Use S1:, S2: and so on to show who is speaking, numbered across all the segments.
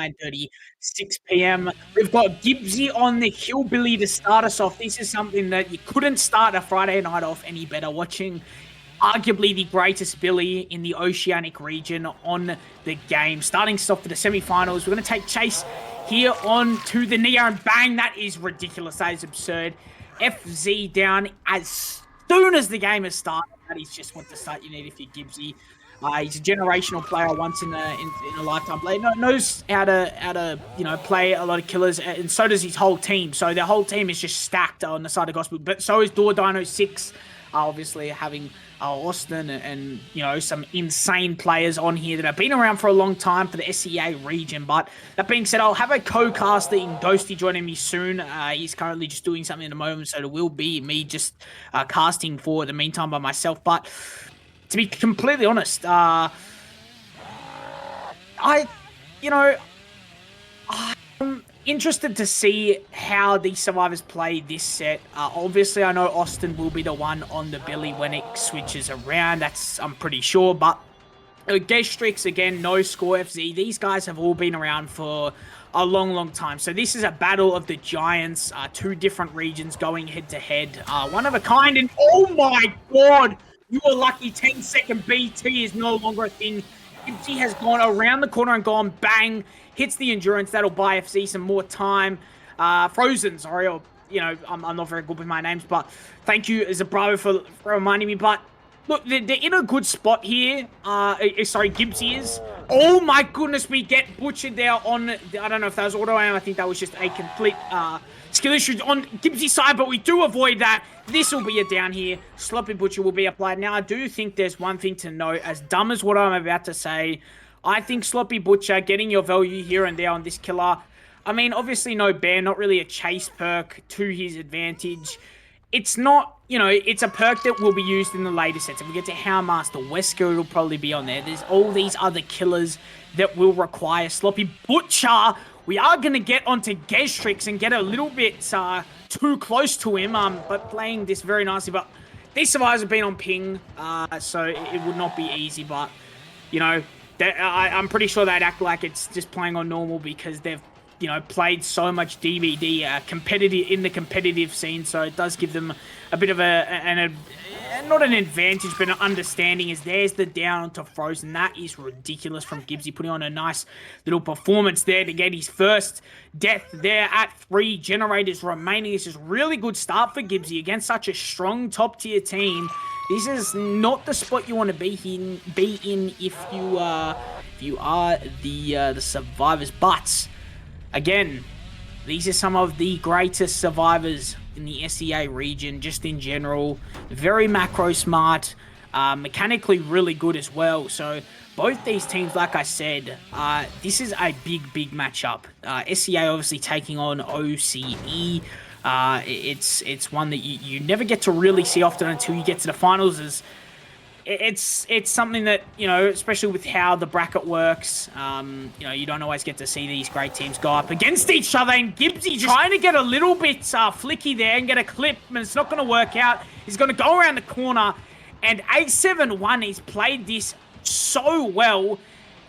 S1: 9:30, 6 p.m. We've got Gibbsy on the Hillbilly to start us off. This is something that you couldn't start a Friday night off any better. Watching arguably the greatest Billy in the Oceanic region on the game. Starting us off for the semi-finals. We're going to take chase here on to the Neo, and bang, that is ridiculous. That is absurd. FZ down as soon as the game has started. That is just what the start you need if you're Gibbsy. He's a generational player, once in a lifetime player. Knows how to play a lot of killers, and so does his whole team. So the whole team is just stacked on the side of Gospel. But so is Doordinosix, obviously having Austin and some insane players on here that have been around for a long time for the SEA region. But that being said, I'll have a co-caster in Ghosty joining me soon. He's currently just doing something at the moment, so it will be me just casting for the meantime by myself. But to be completely honest, I'm interested to see how the survivors play this set. Obviously, I know Austin will be the one on the Billy when it switches around. I'm pretty sure. But Gestrix, again, no score FZ. These guys have all been around for a long, long time. So this is a battle of the giants. Two different regions going head-to-head. One of a kind. And oh my god! You are lucky 10-second BT is no longer a thing. Gibbsy has gone around the corner and gone bang. Hits the endurance. That'll buy FC some more time. Frozen, sorry. Or, I'm not very good with my names, but thank you, Zabravo, for reminding me. But look, they're in a good spot here. Gibbsy is. Oh my goodness, we get butchered there on, I don't know if that was auto aim. I think that was just a complete skill issue on Gibbsy's side, but we do avoid that. This will be a down here. Sloppy Butcher will be applied. Now, I do think there's one thing to note. As dumb as what I'm about to say, I think Sloppy Butcher getting your value here and there on this killer. I mean, obviously no bear, not really a chase perk to his advantage. It's not, it's a perk that will be used in the later sets. If we get to Houndmaster, Wesker, it'll probably be on there. There's all these other killers that will require Sloppy Butcher. We are going to get onto Gestrix and get a little bit too close to him, but playing this very nicely. But these survivors have been on ping, so it would not be easy. But, I'm pretty sure they'd act like it's just playing on normal because they've, played so much DBD in the competitive scene. So it does give them a bit of not an advantage, but an understanding. As there's the down onto Frozen. That is ridiculous from Gibbsy, putting on a nice little performance there to get his first death there at 3 generators remaining. This is a really good start for Gibbsy against such a strong top-tier team. This is not the spot you want to be in if you are the survivors. But again, these are some of the greatest survivors in the SEA region, just in general. Very macro smart, mechanically really good as well. So both these teams, like I said, this is a big matchup. SEA obviously taking on OCE. It's one that you never get to really see often until you get to the finals. It's something that, especially with how the bracket works, you don't always get to see these great teams go up against each other. And Gibbsy trying to get a little bit flicky there and get a clip, and it's not going to work out. He's going to go around the corner, and A7-1, he's played this so well.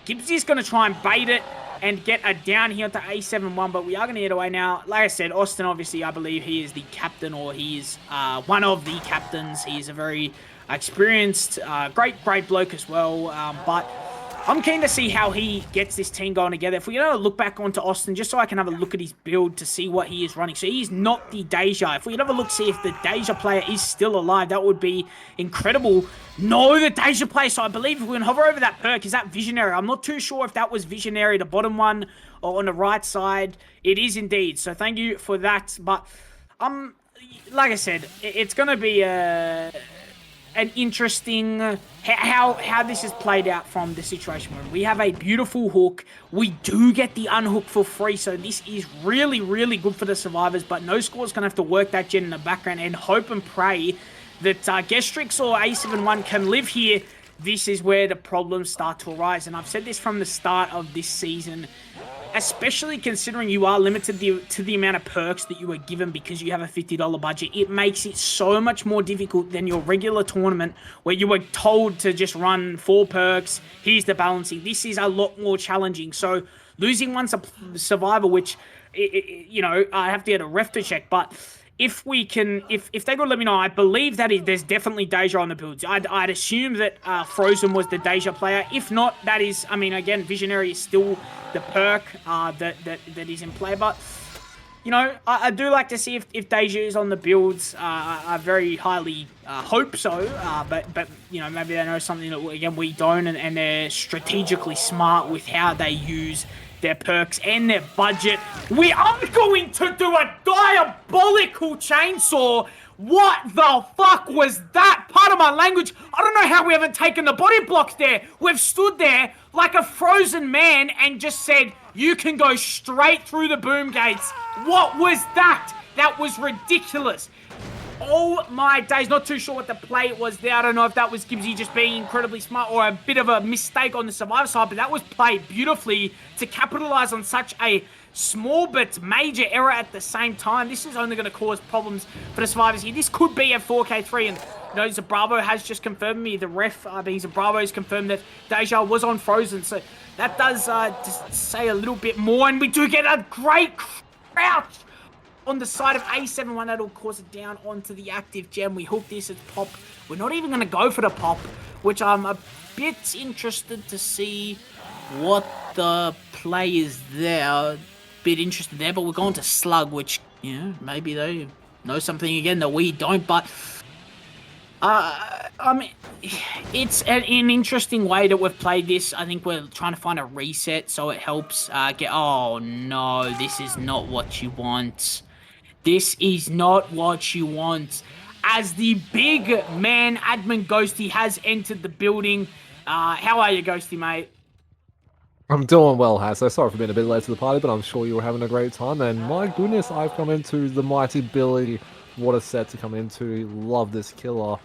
S1: Gibbsy's going to try and bait it and get a down here to A7-1, but we are going to get away now. Like I said, Austin, obviously, I believe he is the captain, or he is one of the captains. He is a very experienced, great bloke as well, but I'm keen to see how he gets this team going together. If we look back onto Austin, just so I can have a look at his build to see what he is running. So he's not the Deja. If we have a look, see if the Deja player is still alive, that would be incredible. No, the Deja player. So I believe if we can hover over that perk, is that Visionary? I'm not too sure if that was Visionary, the bottom one, or on the right side. It is indeed. So thank you for that. But like I said, it's going to be an interesting how this is played out from the situation where we have a beautiful hook. We do get the unhook for free, so this is really good for the survivors. But No Score's gonna have to work that gen in the background and hope and pray that Gestrix or A7-1 can live here. This is where the problems start to arise, and I've said this from the start of this season. especially considering you are limited to the amount of perks that you are given because you have a $50 budget. It makes it so much more difficult than your regular tournament where you were told to just run 4 perks, here's the balancing. This is a lot more challenging. So losing one survivor, which, you know, I have to get a ref to check, but if we can, if they could let me know, I believe that there's definitely Deja on the builds. I'd assume that Frozen was the Deja player. If not, that is, I mean, again, Visionary is still the perk that is in play. But, you know, I do like to see if Deja is on the builds. I very highly hope so. But you know, maybe they know something that, again, we don't, and they're strategically smart with how they use their perks and their budget. We are going to do a diabolical chainsaw. What the fuck was that? Part of my language. I don't know how we haven't taken the body blocks there. We've stood there like a frozen man and just said, you can go straight through the boom gates. What was that? That was ridiculous. Oh my days, not too sure what the play was there. I don't know if that was Gibbsy just being incredibly smart or a bit of a mistake on the survivor side, but that was played beautifully to capitalize on such a small but major error at the same time. This is only going to cause problems for the survivors here. This could be a 4K3, and you know, Zabravo has just confirmed me. The ref, being Zabravo, has confirmed that Deja was on Frozen, so that does just say a little bit more, and we do get a great crouch on the side of A71. That'll cause it down onto the active gem. We hook this as pop. We're not even going to go for the pop, which I'm a bit interested to see what the play is there. Bit interested there, but we're going to slug, which, you know, maybe they know something again that we don't, but I mean, it's an interesting way that we've played this. I think we're trying to find a reset so it helps get... Oh, no, this is not what you want. This is not what you want. As the big man, Admin Ghosty, has entered the building. How are you, Ghosty, mate?
S2: I'm doing well, Hasso. Sorry for being a bit late to the party, but I'm sure you were having a great time. And my goodness, I've come into the mighty Billy. What a set to come into. Love this killer.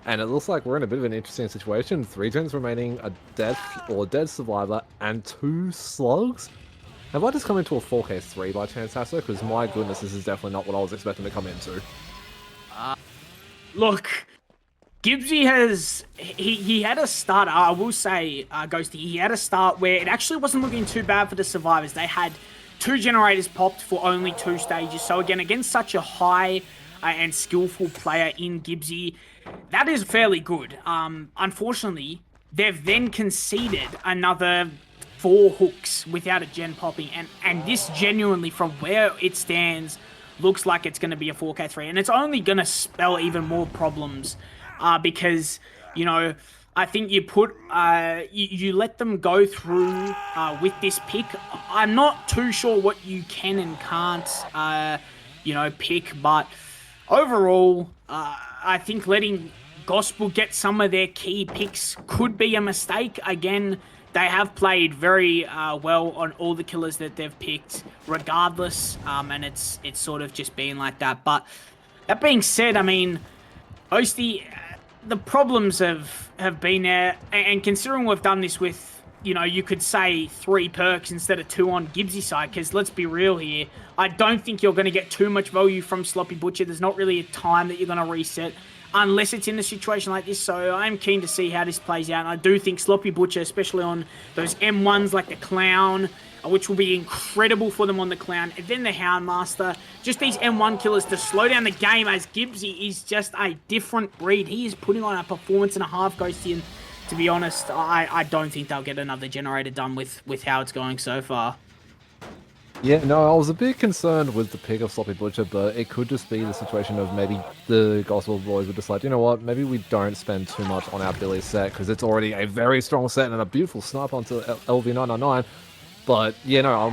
S2: And it looks like we're in a bit of an interesting situation. 3 gens remaining, a dead survivor, and 2 slugs. Have I just come into a 4K3 by chance, Hasso? Because my goodness, this is definitely not what I was expecting to come into.
S1: Look, Gibbsy has... He had a start, I will say, Ghosty, he had a start where it actually wasn't looking too bad for the survivors. They had 2 generators popped for only 2 stages. So again, against such a high and skillful player in Gibbsy, that is fairly good. Unfortunately, they've then conceded another 4 hooks without a gen popping, and this genuinely, from where it stands, looks like it's going to be a 4K3, and it's only going to spell even more problems because, you know, I think you put you let them go through with this pick. I'm not too sure what you can and can't you know, pick, but overall I think letting Gospel get some of their key picks could be a mistake. Again, they have played very well on all the killers that they've picked, regardless, and it's sort of just been like that. But that being said, I mean, Ghosty, the problems have been there, and considering we've done this with, you know, you could say 3 perks instead of 2 on Gibbsy side, because let's be real here, I don't think you're going to get too much value from Sloppy Butcher. There's not really a time that you're going to reset unless it's in a situation like this, so I'm keen to see how this plays out, and I do think Sloppy Butcher, especially on those M1s like the Clown, which will be incredible for them on the Clown, and then the Houndmaster, just these M1 killers to slow down the game, as Gibbsy is just a different breed. He is putting on a performance and a half, Ghosty, and to be honest, I don't think they'll get another generator done with how it's going so far.
S2: Yeah, no, I was a bit concerned with the pick of Sloppy Butcher, but it could just be the situation of maybe the Gospel boys were just like, you know what, maybe we don't spend too much on our Billy set, because it's already a very strong set and a beautiful snipe onto LV999. But, yeah, no,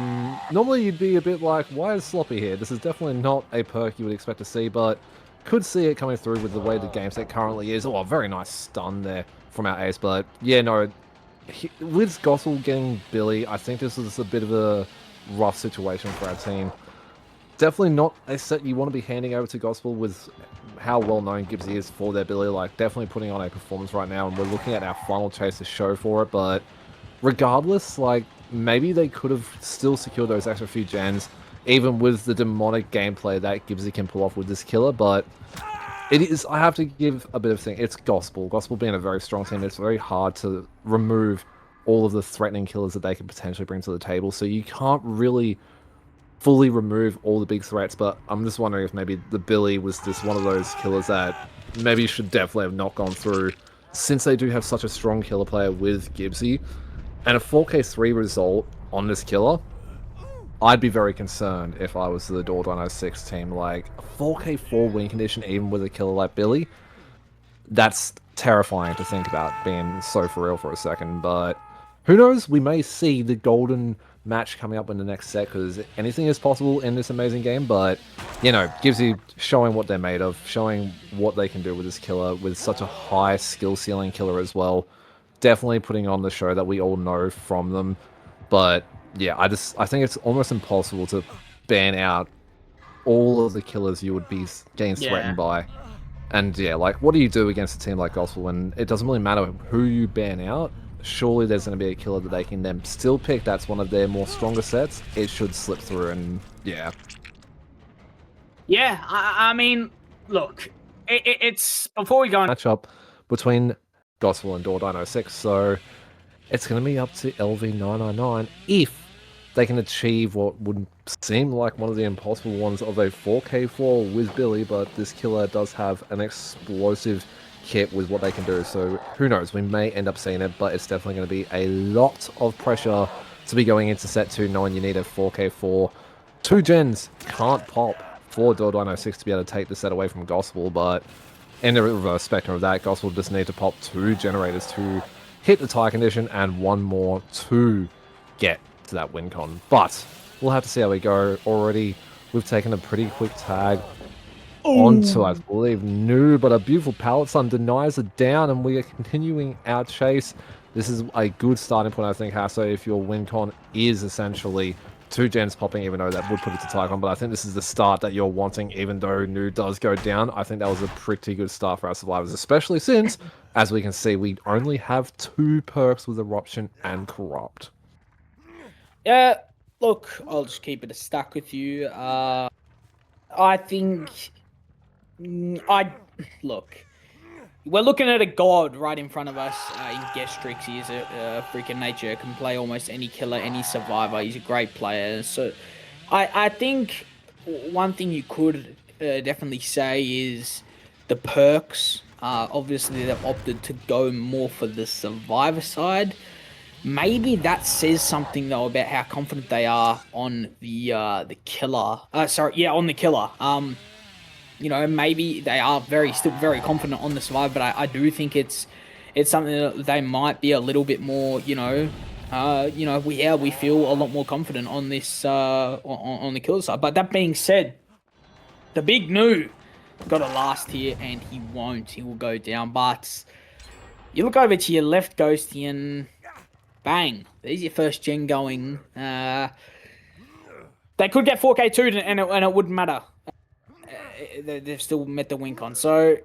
S2: normally you'd be a bit like, why is Sloppy here? This is definitely not a perk you would expect to see, but could see it coming through with the way the game set currently is. Oh, a very nice stun there from our ace, but, yeah, no, with Gospel getting Billy, I think this is a bit of a rough situation for our team. Definitely not a set you want to be handing over to Gospel with how well known Gibbsy is for their Billy. Like, definitely putting on a performance right now, and we're looking at our final chase to show for it, but regardless, like, maybe they could have still secured those extra few gens, even with the demonic gameplay that Gibbsy can pull off with this killer, but it is, I have to give a bit of thing. It's Gospel. Gospel being a very strong team, it's very hard to remove all of the threatening killers that they could potentially bring to the table. So you can't really fully remove all the big threats, but I'm just wondering if maybe the Billy was just one of those killers that maybe should definitely have not gone through, since they do have such a strong killer player with Gibbsy. And a 4K3 result on this killer, I'd be very concerned if I was the Doordinosix team. Like, a 4K4 win condition, even with a killer like Billy, that's terrifying to think about, being so for real for a second. But who knows? We may see the golden match coming up in the next set, because anything is possible in this amazing game. But, you know, Gibbsy showing what they're made of, showing what they can do with this killer, with such a high skill ceiling killer as well. Definitely putting on the show that we all know from them. But yeah, I think it's almost impossible to ban out all of the killers you would be getting threatened by. And yeah, like, what do you do against a team like Gospel when it doesn't really matter who you ban out? Surely there's going to be a killer that they can then still pick that's one of their more stronger sets. It should slip through, and yeah.
S1: Yeah, I mean, look, it's before we go on
S2: matchup between Gospel and Doordinosix, so it's going to be up to LV999 if they can achieve what would seem like one of the impossible ones of a 4K4 with Billy, but this killer does have an explosive kit with what they can do, so who knows, we may end up seeing it, but it's definitely going to be a lot of pressure to be going into set 2 knowing you need a 4K4. 2 gens can't pop for Doordinosix to be able to take the set away from Gospel, but in the reverse spectrum of that, Gospel just need to pop 2 generators to hit the tie condition and 1 more to get to that win con. But we'll have to see how we go. Already, we've taken a pretty quick tag onto, I believe, New, but a beautiful Pallet Sun denies it down, and we are continuing our chase. This is a good starting point, I think, Hasso, if your win con is essentially 2 gens popping, even though that would put it to Tycon, but I think this is the start that you're wanting, even though New does go down. I think that was a pretty good start for our survivors, especially since, as we can see, we only have 2 perks with Eruption and Corrupt.
S1: Yeah, look, I'll just keep it a stack with you. I think... Look, we're looking at a god right in front of us in Gestrix. He is a freaking nature, can play almost any killer, any survivor. He's a great player. So I think one thing you could definitely say is the perks. Obviously, they've opted to go more for the survivor side. Maybe that says something, though, about how confident they are on the killer. On the killer. You know, maybe they are still very confident on the survivor, but I do think it's something that they might be a little bit more, we feel a lot more confident on this on the killer side. But that being said, the big New got a last here, and he won't. He will go down. But you look over to your left, Ghosty, and bang, there's your first gen going. They could get 4K2 and it wouldn't matter. They've still met the win con. So,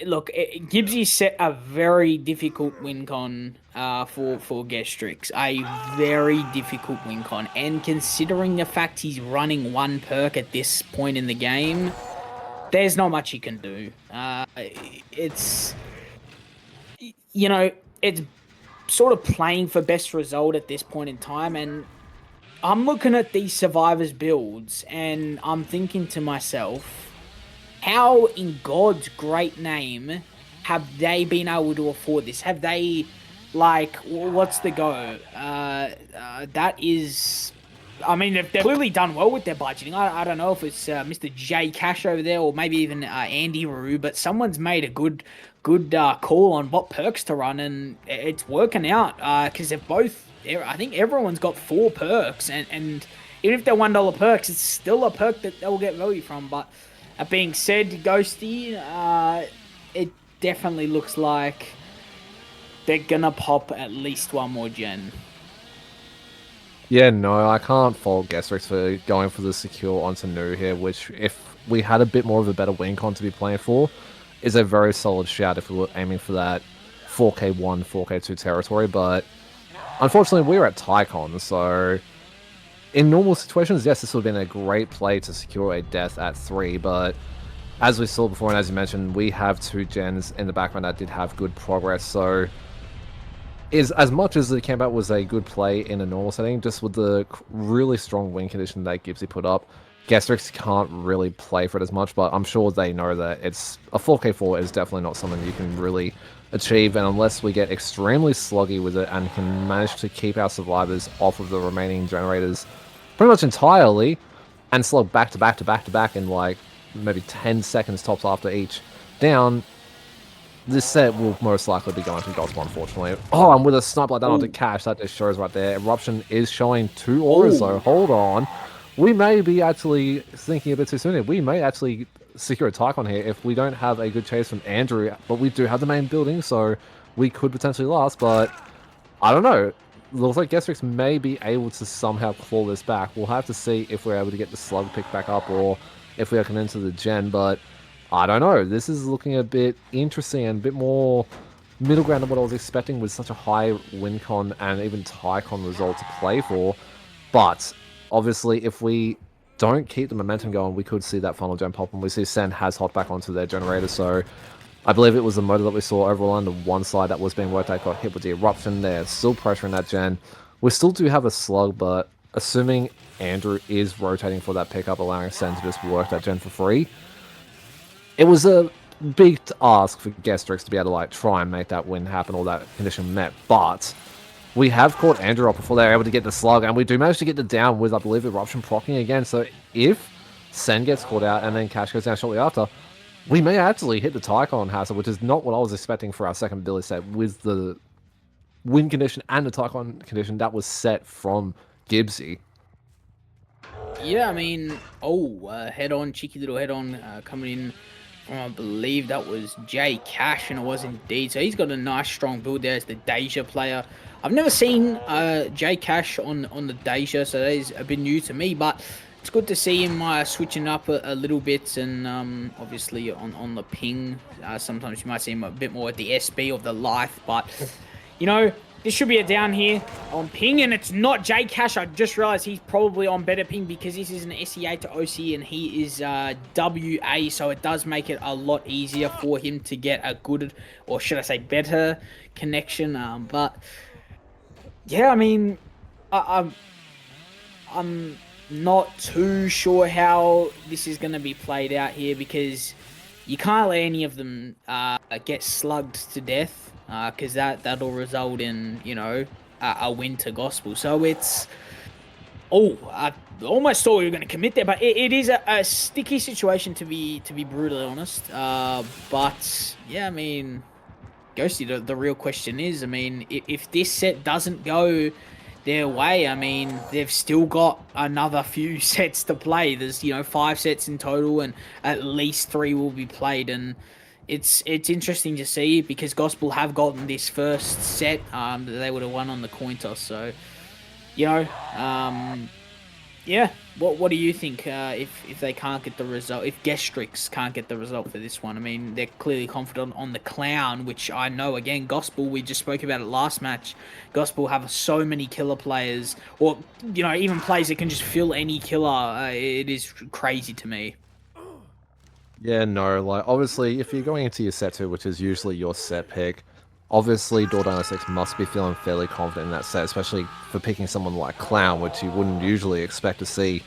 S1: look, Gibbsy set a very difficult win con for Gestrix. A very difficult win con. And considering the fact he's running 1 perk at this point in the game, there's not much he can do. It's sort of playing for best result at this point in time. And I'm looking at these survivors builds, and I'm thinking to myself, how in God's great name have they been able to afford this? Have they, what's the go? That is, I mean, they've clearly done well with their budgeting. I don't know if it's Mr. J Cash over there, or maybe even Andy Rue, but someone's made a good call on what perks to run, and it's working out, because they've both, I think everyone's got 4 perks, and even if they're $1 perks, it's still a perk that they'll get value from. But that being said, Ghosty, it definitely looks like they're gonna pop at least 1 more gen.
S2: Yeah, no, I can't fault Gestrix for going for the secure onto New here, which, if we had a bit more of a better win con to be playing for, is a very solid shout if we were aiming for that 4K1, 4K2 territory. But unfortunately, we were at Tycon, so in normal situations, yes, this would have been a great play to secure a death at 3, but as we saw before, and as you mentioned, we have 2 gens in the background that did have good progress, so is, as much as the campout was a good play in a normal setting, just with the really strong win condition that Gibbsy put up, Gastrix can't really play for it as much, but I'm sure they know that it's a 4k4 is definitely not something you can really achieve, and unless we get extremely sluggy with it and can manage to keep our survivors off of the remaining generators pretty much entirely, and slug back to back to back to back in like maybe 10 seconds tops after each down, this set will most likely be going to Gospel, unfortunately. Oh, and with a snipe like that onto Cash, that just shows right there. Eruption is showing 2 auras, so hold on. We may be actually thinking a bit too soon here. We may actually secure a Tycon here if we don't have a good chase from Andrew, but we do have the main building, so we could potentially last, but I don't know. Looks like Gastrix may be able to somehow claw this back. We'll have to see if we're able to get the slug picked back up or if we are coming into the gen, but I don't know. This is looking a bit interesting and a bit more middle ground than what I was expecting with such a high win con and even Tycon result to play for. But obviously, if we don't keep the momentum going, we could see that final gen pop, and we see Sen has hopped back onto their generator. So I believe it was the motor that we saw overall on the one side that was being worked at, got hit with the eruption. They're still pressuring that gen. We still do have a slug, but assuming Andrew is rotating for that pickup, allowing Sen to just work that gen for free, it was a big ask for Gastrix to be able to like try and make that win happen or that condition met, but we have caught Andrew up before they're able to get the slug, and we do manage to get the down with, I believe, Eruption proccing again. So if Sen gets caught out and then Cash goes down shortly after, we may actually hit the Tycon hassle, which is not what I was expecting for our second Billy set with the win condition and the Tycon condition that was set from Gibbsy.
S3: Yeah, I mean, head on, cheeky little head on coming in from, I believe that was Jay Cash, and it was indeed. So he's got a nice strong build there as the Deja player. I've never seen Jay Cash on the Deja, so that is a bit new to me, but it's good to see him switching up a little bit, and obviously on the ping. Sometimes you might see him a bit more at the SB of the life, but you know, this should be a down here on ping, and it's not Jay Cash. I just realized he's probably on better ping because this is an SEA to OC and he is WA, so it does make it a lot easier for him to get a good, or should I say better, connection. But yeah, I mean, I'm not too sure how this is going to be played out here because you can't let any of them get slugged to death. Because that'll result in, you know, a win to Gospel. So it's... I almost thought we were going to commit there, but it is a sticky situation to be brutally honest. But, yeah, I mean, Ghosty, the real question is, I mean, if this set doesn't go their way, I mean, they've still got another few sets to play. There's, you know, 5 sets in total, and at least 3 will be played, and it's interesting to see because Gospel have gotten this first set that they would have won on the coin toss. So, you know, yeah. What do you think if they can't get the result? If Gastrix can't get the result for this one, I mean, they're clearly confident on the Clown, which I know again. Gospel, we just spoke about it last match. Gospel have so many killer players, or you know, even players that can just fill any killer. It is crazy to me.
S2: Yeah, no, like, obviously, if you're going into your set 2, which is usually your set pick, obviously Doordinosix must be feeling fairly confident in that set, especially for picking someone like Clown, which you wouldn't usually expect to see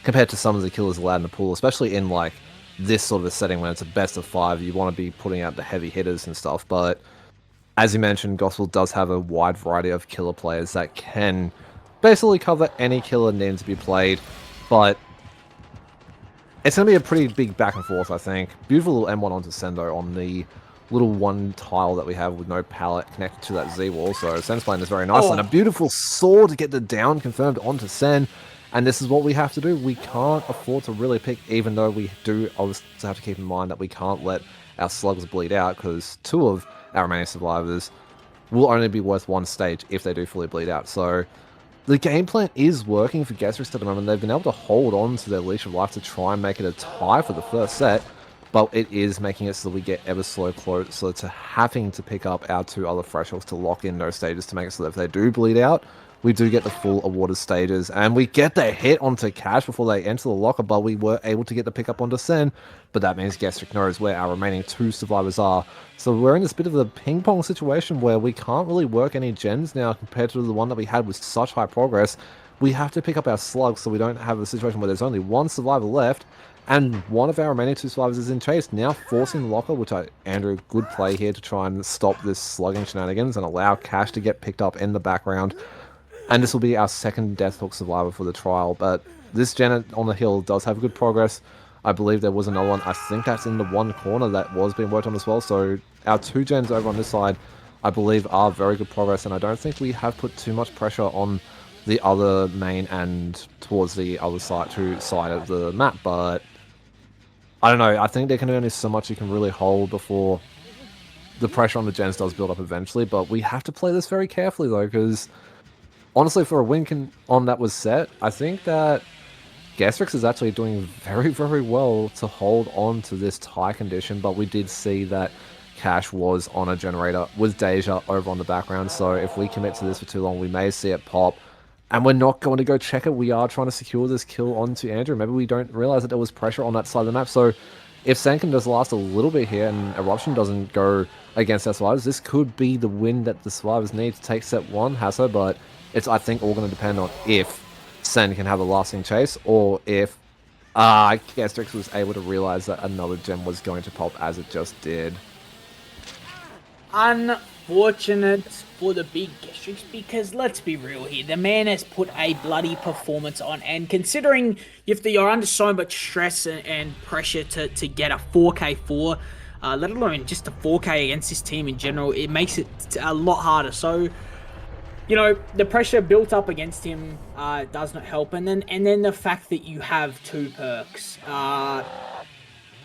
S2: compared to some of the killers allowed in the pool, especially in, like, this sort of a setting when it's a best of 5, you want to be putting out the heavy hitters and stuff, but as you mentioned, Gospel does have a wide variety of killer players that can basically cover any killer needing to be played, but it's going to be a pretty big back and forth, I think. Beautiful little M1 onto Sendo on the little one tile that we have with no pallet connected to that Z wall. So Sen's playing this very nicely. And a beautiful sword to get the down confirmed onto Sen. And this is what we have to do. We can't afford to really pick, even though we do obviously have to keep in mind that we can't let our slugs bleed out, because 2 of our remaining survivors will only be worth 1 stage if they do fully bleed out. So the game plan is working for Gastrix at the moment. They've been able to hold on to their leash of life to try and make it a tie for the first set, but it is making it so that we get ever slow closer to having to pick up our 2 other thresholds to lock in those stages to make it so that if they do bleed out, we do get the full awarded stages, and we get the hit onto Cash before they enter the locker, but we were able to get the pick up onto Sen, but that means Gestrick knows where our remaining 2 survivors are. So we're in this bit of a ping-pong situation where we can't really work any gens now compared to the one that we had with such high progress. We have to pick up our slugs so we don't have a situation where there's only 1 survivor left, and one of our remaining 2 survivors is in chase, now forcing the locker, which Andrew, good play here to try and stop this slugging shenanigans and allow Cash to get picked up in the background. And this will be our 2nd Death Hook survivor for the trial, but this gen on the hill does have good progress. I believe there was another one, I think that's in the one corner that was being worked on as well, so our 2 gens over on this side, I believe, are very good progress, and I don't think we have put too much pressure on the other main and towards the other side of the map, but I don't know, I think there can only so much you can really hold before the pressure on the gens does build up eventually, but we have to play this very carefully though, because honestly, for a win on that was set, I think that Gestrix is actually doing very, very well to hold on to this tie condition, but we did see that Cash was on a generator with Deja over on the background, so if we commit to this for too long, we may see it pop, and we're not going to go check it. We are trying to secure this kill onto Andrew. Maybe we don't realize that there was pressure on that side of the map, so if Sen can just last a little bit here and Eruption doesn't go against our survivors, this could be the win that the survivors need to take set 1, Hasso, but it's, I think, all going to depend on if Sen can have a lasting chase, or if Gestrix was able to realize that another gem was going to pop as it just did.
S3: Unfortunate for the big Gestrix, because let's be real here, the man has put a bloody performance on, and considering you're under so much stress and pressure to get a 4k4, let alone just a 4k against this team in general, it makes it a lot harder. So, you know, the pressure built up against him does not help, and then the fact that you have 2 perks,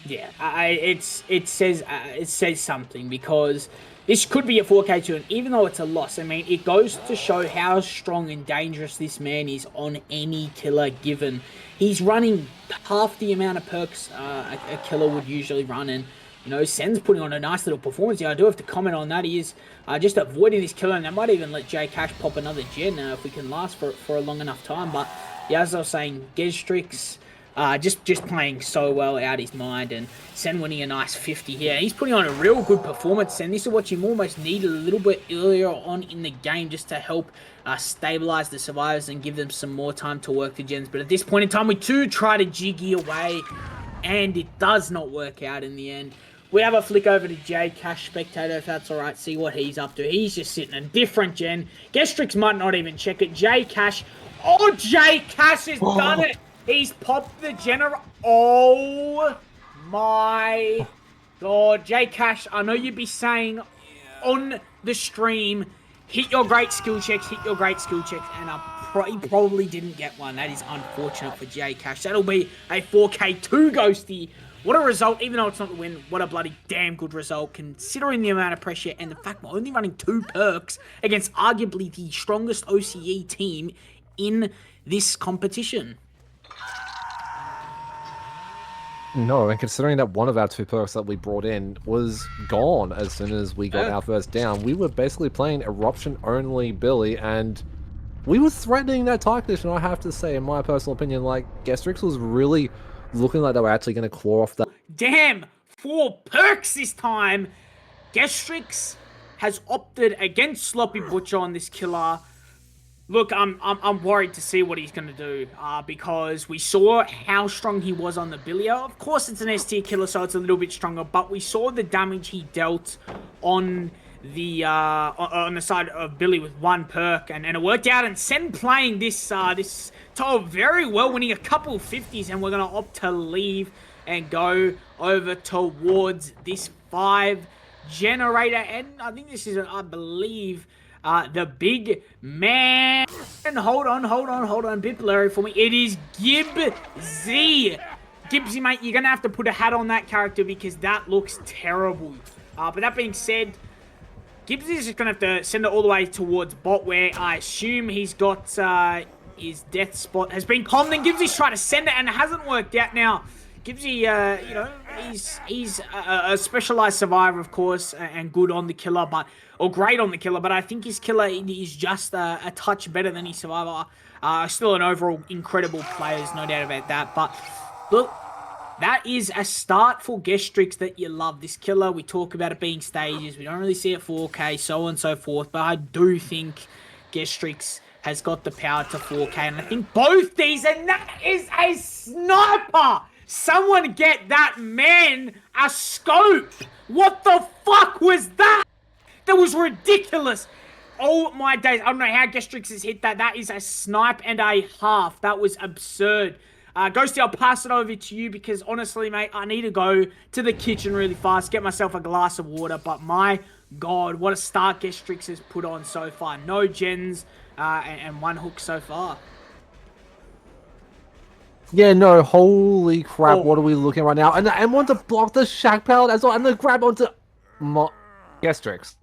S3: it says something, because this could be a 4k2, and even though it's a loss, I mean, it goes to show how strong and dangerous this man is on any killer given. He's running half the amount of perks a killer would usually run, and you know, Sen's putting on a nice little performance here. I do have to comment on that. He is just avoiding this killer, and that might even let J Cash pop another gen if we can last for a long enough time. But yeah, as I was saying, Gestrix just playing so well out his mind, and Sen winning a nice 50 here. He's putting on a real good performance, and this is what you almost need a little bit earlier on in the game just to help stabilize the survivors and give them some more time to work the gens. But at this point in time, we do try to jiggy away, and it does not work out in the end. We have a flick over to J Cash Spectator, if that's alright, see what he's up to. He's just sitting a different gen. Gestrix might not even check it. J Cash, oh, J Cash has done it! He's popped the generator. Oh my god. J Cash, I know you'd be saying on the stream, hit your great skill checks, and he probably didn't get one. That is unfortunate for J Cash. That'll be a 4k2 ghosty. What a result, even though it's not the win, what a bloody damn good result, considering the amount of pressure and the fact we're only running 2 perks against arguably the strongest OCE team in this competition.
S2: No, and considering that one of our 2 perks that we brought in was gone as soon as we got our first down, we were basically playing Eruption-only Billy, and we were threatening that tie condition, I have to say, in my personal opinion. Like, Gestrix was really looking like they were actually going to claw off that.
S1: Damn, 4 perks this time. Gestrix has opted against Sloppy Butcher on this killer. Look, I'm worried to see what he's going to do, because we saw how strong he was on the Billy. Of course, it's an S tier killer, so it's a little bit stronger, but we saw the damage he dealt on the side of Billy with 1 perk, and it worked out. And Sen playing this tile very well, winning a couple of 50s, and we're going to opt to leave and go over towards this 5 generator, and I think this is, I believe, the big man. And hold on, bit blurry for me. It is Gibbsy. Gibbsy, mate, you're gonna have to put a hat on that character because that looks terrible. But that being said, Gibbsy is just gonna have to send it all the way towards bot, where I assume he's got his death spot has been calmed, and Gibbsy's trying to send it and it hasn't worked out. Now, Gibbsy, you know, he's a specialized survivor, of course, and good on the killer, or great on the killer. But I think his killer is just a touch better than his survivor. Still an overall incredible player, there's no doubt about that. But look, that is a start for Gestrix that you love. This killer, we talk about it being stages. We don't really see it 4K, so on and so forth. But I do think Gestrix has got the power to 4K. And I think both these, and that is a sniper! Someone get that man a scope! What the fuck was that? That was ridiculous. Oh my days. I don't know how Gestrix has hit that. That is a snipe and a half. That was absurd. Ghosty, I'll pass it over to you because honestly, mate, I need to go to the kitchen really fast, get myself a glass of water. But my God, what a start Gestrix has put on so far. No gens and one hook so far.
S2: Yeah, no, holy crap, what are we looking at right now? And want to block the Shack Pallet as well, and the grab onto Gestrix.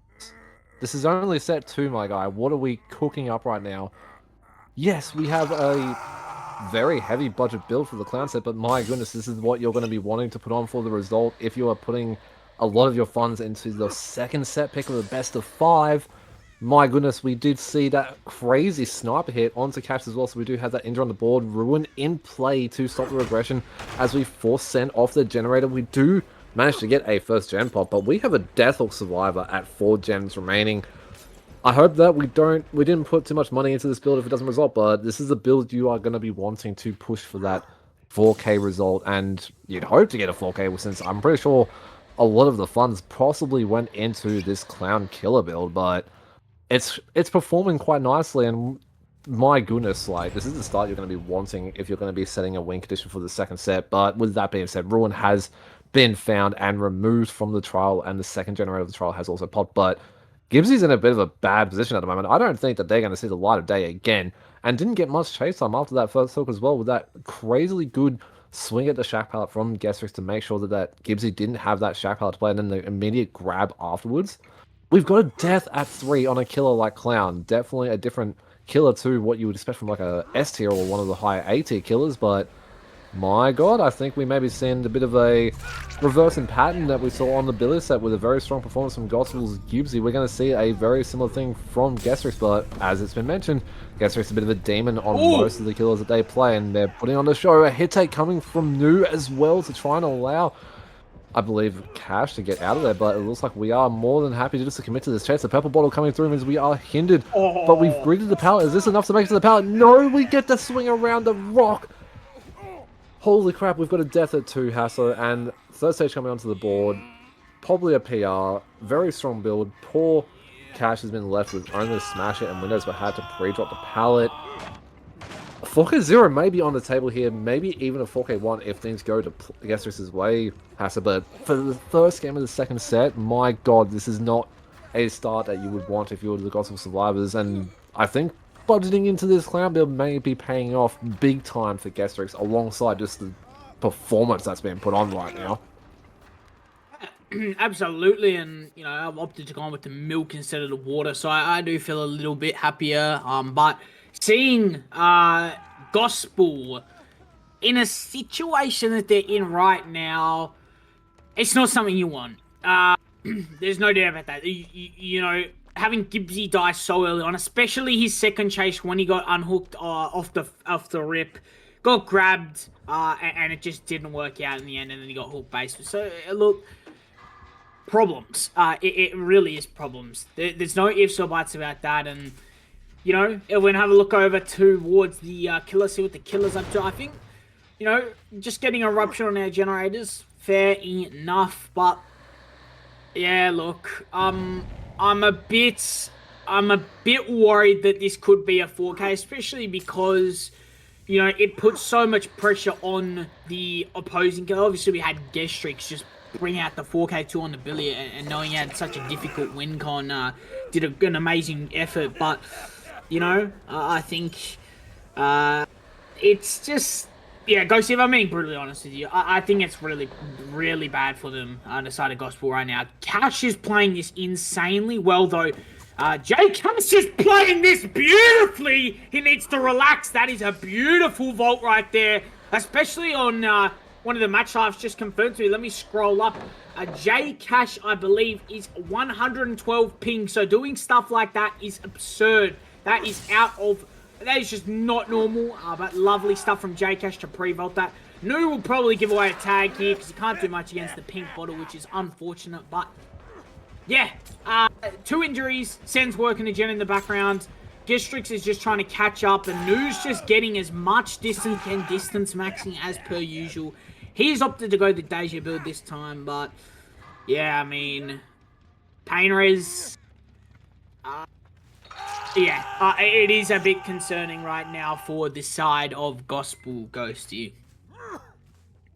S2: This is only set 2, my guy. What are we cooking up right now? Yes, we have a very heavy budget build for the clown set, but my goodness, this is what you're going to be wanting to put on for the result if you are putting a lot of your funds into the second set pick of the best of 5. My goodness, we did see that crazy sniper hit onto Cash as well, so we do have that injury on the board. Ruin in play to stop the regression as we force send off the generator. We do manage to get a first gen pop, but we have a Deathhook survivor at 4 gems remaining. I hope that we didn't put too much money into this build if it doesn't result, but this is a build you are going to be wanting to push for that 4K result, and you'd hope to get a 4K since I'm pretty sure a lot of the funds possibly went into this clown killer build, but it's performing quite nicely, and my goodness, like, this is the start you're going to be wanting if you're going to be setting a win condition for the second set. But with that being said, Ruin has been found and removed from the trial, and the second generator of the trial has also popped, but Gibbsy's in a bit of a bad position at the moment. I don't think that they're going to see the light of day again, and didn't get much chase time after that first hook as well, with that crazily good swing at the Shack Pallet from Gestrix to make sure that Gibbsy didn't have that Shack Pallet to play, and then the immediate grab afterwards. We've got a death at 3 on a killer like Clown. Definitely a different killer to what you would expect from like a S tier or one of the higher A tier killers, but my God, I think we may be seeing a bit of a reverse in pattern that we saw on the Billy set with a very strong performance from Gospel's Gibbsy. We're going to see a very similar thing from Gestrix, but as it's been mentioned, Gestrix is a bit of a demon on most of the killers that they play, and they're putting on the show. A hit take coming from Nu as well to try and allow, I believe, Cash to get out of there, but it looks like we are more than happy just to commit to this chase. The purple bottle coming through means we are hindered, but we've greeted the pallet. Is this enough to make it to the pallet? No, we get to swing around the rock. Holy crap, we've got a death at 2, Hasso, and third stage coming onto the board. Probably a PR, very strong build. Poor Cash has been left with only Smash It and Windows, but had to pre-drop the pallet. A 4K0 may be on the table here, maybe even a 4K1 if things go to Gestrix's way, Hasso, but for the first game of the second set, my God, this is not a start that you would want if you were the Gospel Survivors, and I think budgeting into this clown build may be paying off big time for Gestrix alongside just the performance that's being put on right now.
S1: Absolutely, and you know, I've opted to go on with the milk instead of the water, so I do feel a little bit happier. But seeing Gospel in a situation that they're in right now, it's not something you want. There's no doubt about that. You know, having Gibbsy die so early on, especially his second chase when he got unhooked off the rip, got grabbed, and it just didn't work out in the end, and then he got hooked base. So look, problems. It really is problems. There's no ifs or buts about that, and you know, we're gonna have a look over towards the killer, see what the killer's up to. I think, you know, just getting a rupture on our generators, fair enough, but yeah, look, I'm a bit worried that this could be a 4K, especially because, you know, it puts so much pressure on the opposing killer. Obviously, we had Gestrix just bring out the 4K2 on the Billy, and knowing he had such a difficult win con, did an amazing effort. But, you know, I think it's just, yeah, Ghosty, if I'm being brutally honest with you, I think it's really, really bad for them on the side of Gospel right now. Cash is playing this insanely well, though. Jay Cash is playing this beautifully. He needs to relax. That is a beautiful vault right there, especially on one of the match lives just confirmed to me. Let me scroll up. J Cash, I believe, is 112 ping. So doing stuff like that is absurd. That is that is just not normal. But lovely stuff from J Cash to pre-vault that. Nu will probably give away a tag here because he can't do much against the pink bottle, which is unfortunate. But yeah, 2 injuries. Sen's working again in the background. Gestrix is just trying to catch up, and Nu's just getting as much distance and distance maxing as per usual. He's opted to go the Deja build this time, but yeah, I mean, Painrez, it is a bit concerning right now for this side of Gospel Ghost here.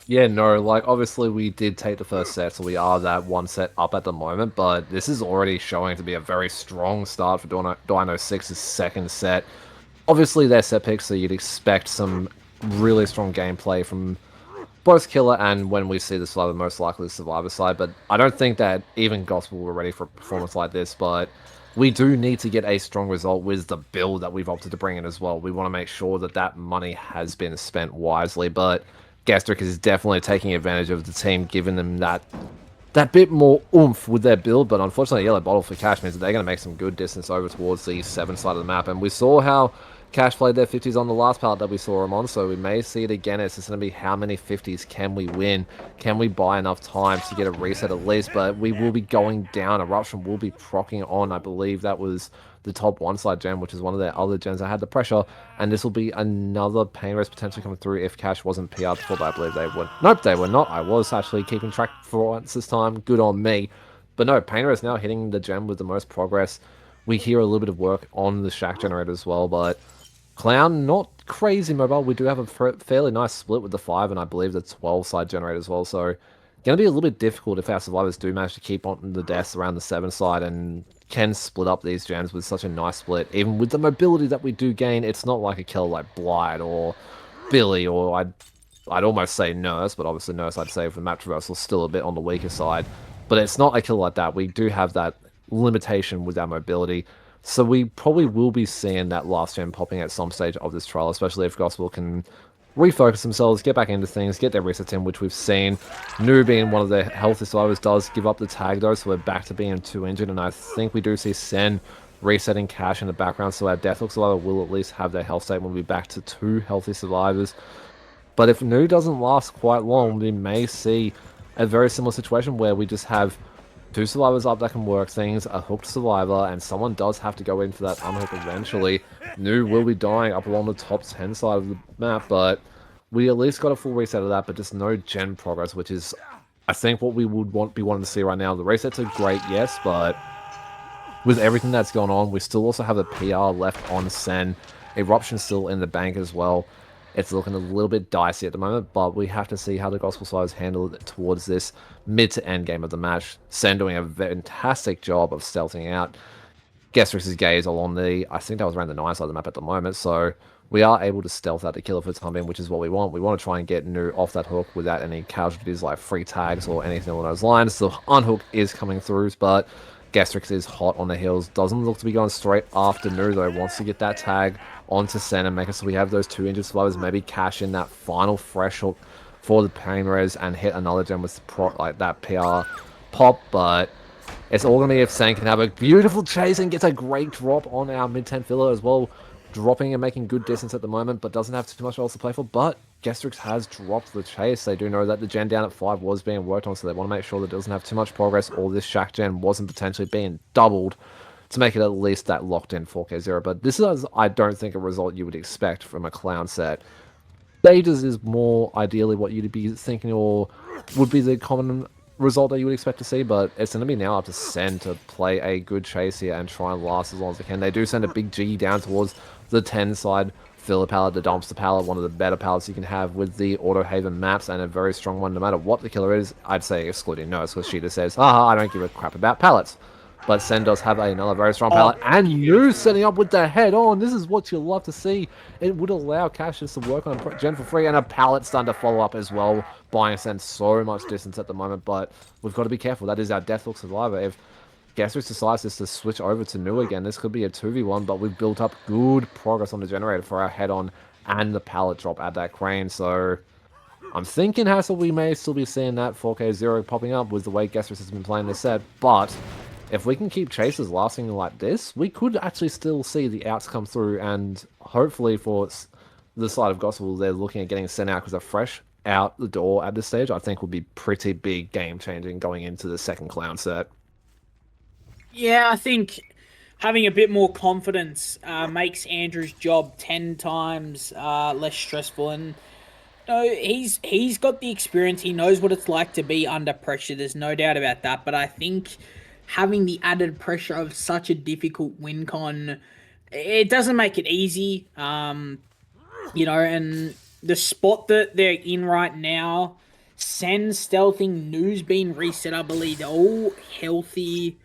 S2: Yeah, no, like, obviously we did take the first set, so we are that 1 set up at the moment, but this is already showing to be a very strong start for Doordinosix's second set. Obviously, they're set picks, so you'd expect some really strong gameplay from both Killer and, when we see the Survivor, most likely the Survivor side, but I don't think that even Gospel were ready for a performance like this, but we do need to get a strong result with the build that we've opted to bring in as well. We want to make sure that that money has been spent wisely, but Gastric is definitely taking advantage of the team, giving them that bit more oomph with their build, but unfortunately Yellow Bottle for Cash means that they're going to make some good distance over towards the 7 side of the map, and we saw how Cash played their 50s on the last pallet that we saw him on, so we may see it again. It's just going to be how many 50s can we win? Can we buy enough time to get a reset at least? But we will be going down. Eruption will be procking on. I believe that was the top 1 side gen, which is one of their other gens that had the pressure, and this will be another pain race potentially coming through if Cash wasn't PR'd before, but I believe they were. Nope, they were not. I was actually keeping track for once this time. Good on me. But no, Painter is now hitting the gem with the most progress. We hear a little bit of work on the Shack generator as well, but Clown, not crazy mobile. We do have a fairly nice split with the 5 and I believe the 12 side generator as well, so going to be a little bit difficult if our survivors do manage to keep on the deaths around the 7 side and can split up these gems with such a nice split. Even with the mobility that we do gain, it's not like a killer like Blight or Billy, or I'd almost say Nurse, but obviously Nurse I'd say for map traversal is still a bit on the weaker side. But it's not a killer like that. We do have that limitation with our mobility. So we probably will be seeing that last gem popping at some stage of this trial, especially if Gospel can refocus themselves, get back into things, get their resets in, which we've seen. Nu being one of the healthiest survivors does give up the tag though, so we're back to being 2 injured, and I think we do see Sen resetting Cash in the background, so our Deathlock survivor will at least have their health state when we'll be back to 2 healthy survivors. But if Nu doesn't last quite long, we may see a very similar situation where we just have 2 survivors up that can work things, a hooked survivor, and someone does have to go in for that unhook eventually. Nu will be dying up along the top 10 side of the map, but we at least got a full reset of that, but just no gen progress, which is, I think, what we would be wanting to see right now. The resets are great, yes, but with everything that's gone on, we still also have a PR left on Sen. Eruption still in the bank as well. It's looking a little bit dicey at the moment, but we have to see how the Gospel Survivors handle it towards this mid to end game of the match. Sen doing a fantastic job of stealthing out Gestrix's gaze along the, I think that was around the 9 side of the map at the moment, so we are able to stealth out the killer for the time being, which is what we want. We want to try and get Nu off that hook without any casualties like free tags or anything along those lines. The unhook is coming through, but Gestrix is hot on the heels. Doesn't look to be going straight after Nu though. Wants to get that tag onto Sen and make it so we have those 2 injured survivors. Maybe cash in that final fresh hook for the pain res and hit another gem with like that PR pop, but it's all going to be if Sen can have a beautiful chase and gets a great drop on our mid-10 filler as well. Dropping and making good distance at the moment, but doesn't have too much else to play for. But Gestrix has dropped the chase. They do know that the gen down at 5 was being worked on, so they want to make sure that it doesn't have too much progress, or this Shack gen wasn't potentially being doubled to make it at least that locked in 4K0. But this is, I don't think, a result you would expect from a Clown set. Stages is more ideally what you'd be thinking, or would be the common result that you would expect to see, but it's going to be now up to Sen to play a good chase here and try and last as long as they can. They do send a big G down towards the 10 side filler pallet, the dumpster pallet, one of the better pallets you can have with the Auto Haven maps, and a very strong one no matter what the killer is. I'd say excluding Nurse, because she just says, haha, I don't give a crap about pallets. But Sen does have another very strong pallet, and Nu setting up with the head on. This is what you love to see. It would allow Cassius to work on a gen for free, and a pallet starting to follow up as well, buying Sen so much distance at the moment, but we've got to be careful. That is our Deathlock survivor. If Gastrix decides just to switch over to Nu again, this could be a 2v1, but we've built up good progress on the generator for our head on and the pallet drop at that crane, so I'm thinking, Hassel, we may still be seeing that 4K0 popping up with the way Guestris has been playing this set, but if we can keep chases lasting like this, we could actually still see the outs come through, and hopefully for the side of Gospel, they're looking at getting sent out because they're fresh out the door at this stage. I think would be pretty big game-changing going into the second Clown set.
S1: Yeah, I think having a bit more confidence makes Andrew's job 10 times less stressful. And no, he's got the experience. He knows what it's like to be under pressure. There's no doubt about that. But I think having the added pressure of such a difficult win con, it doesn't make it easy. And the spot that they're in right now, Sen stealthing, Nu's been reset, I believe. They're all healthy.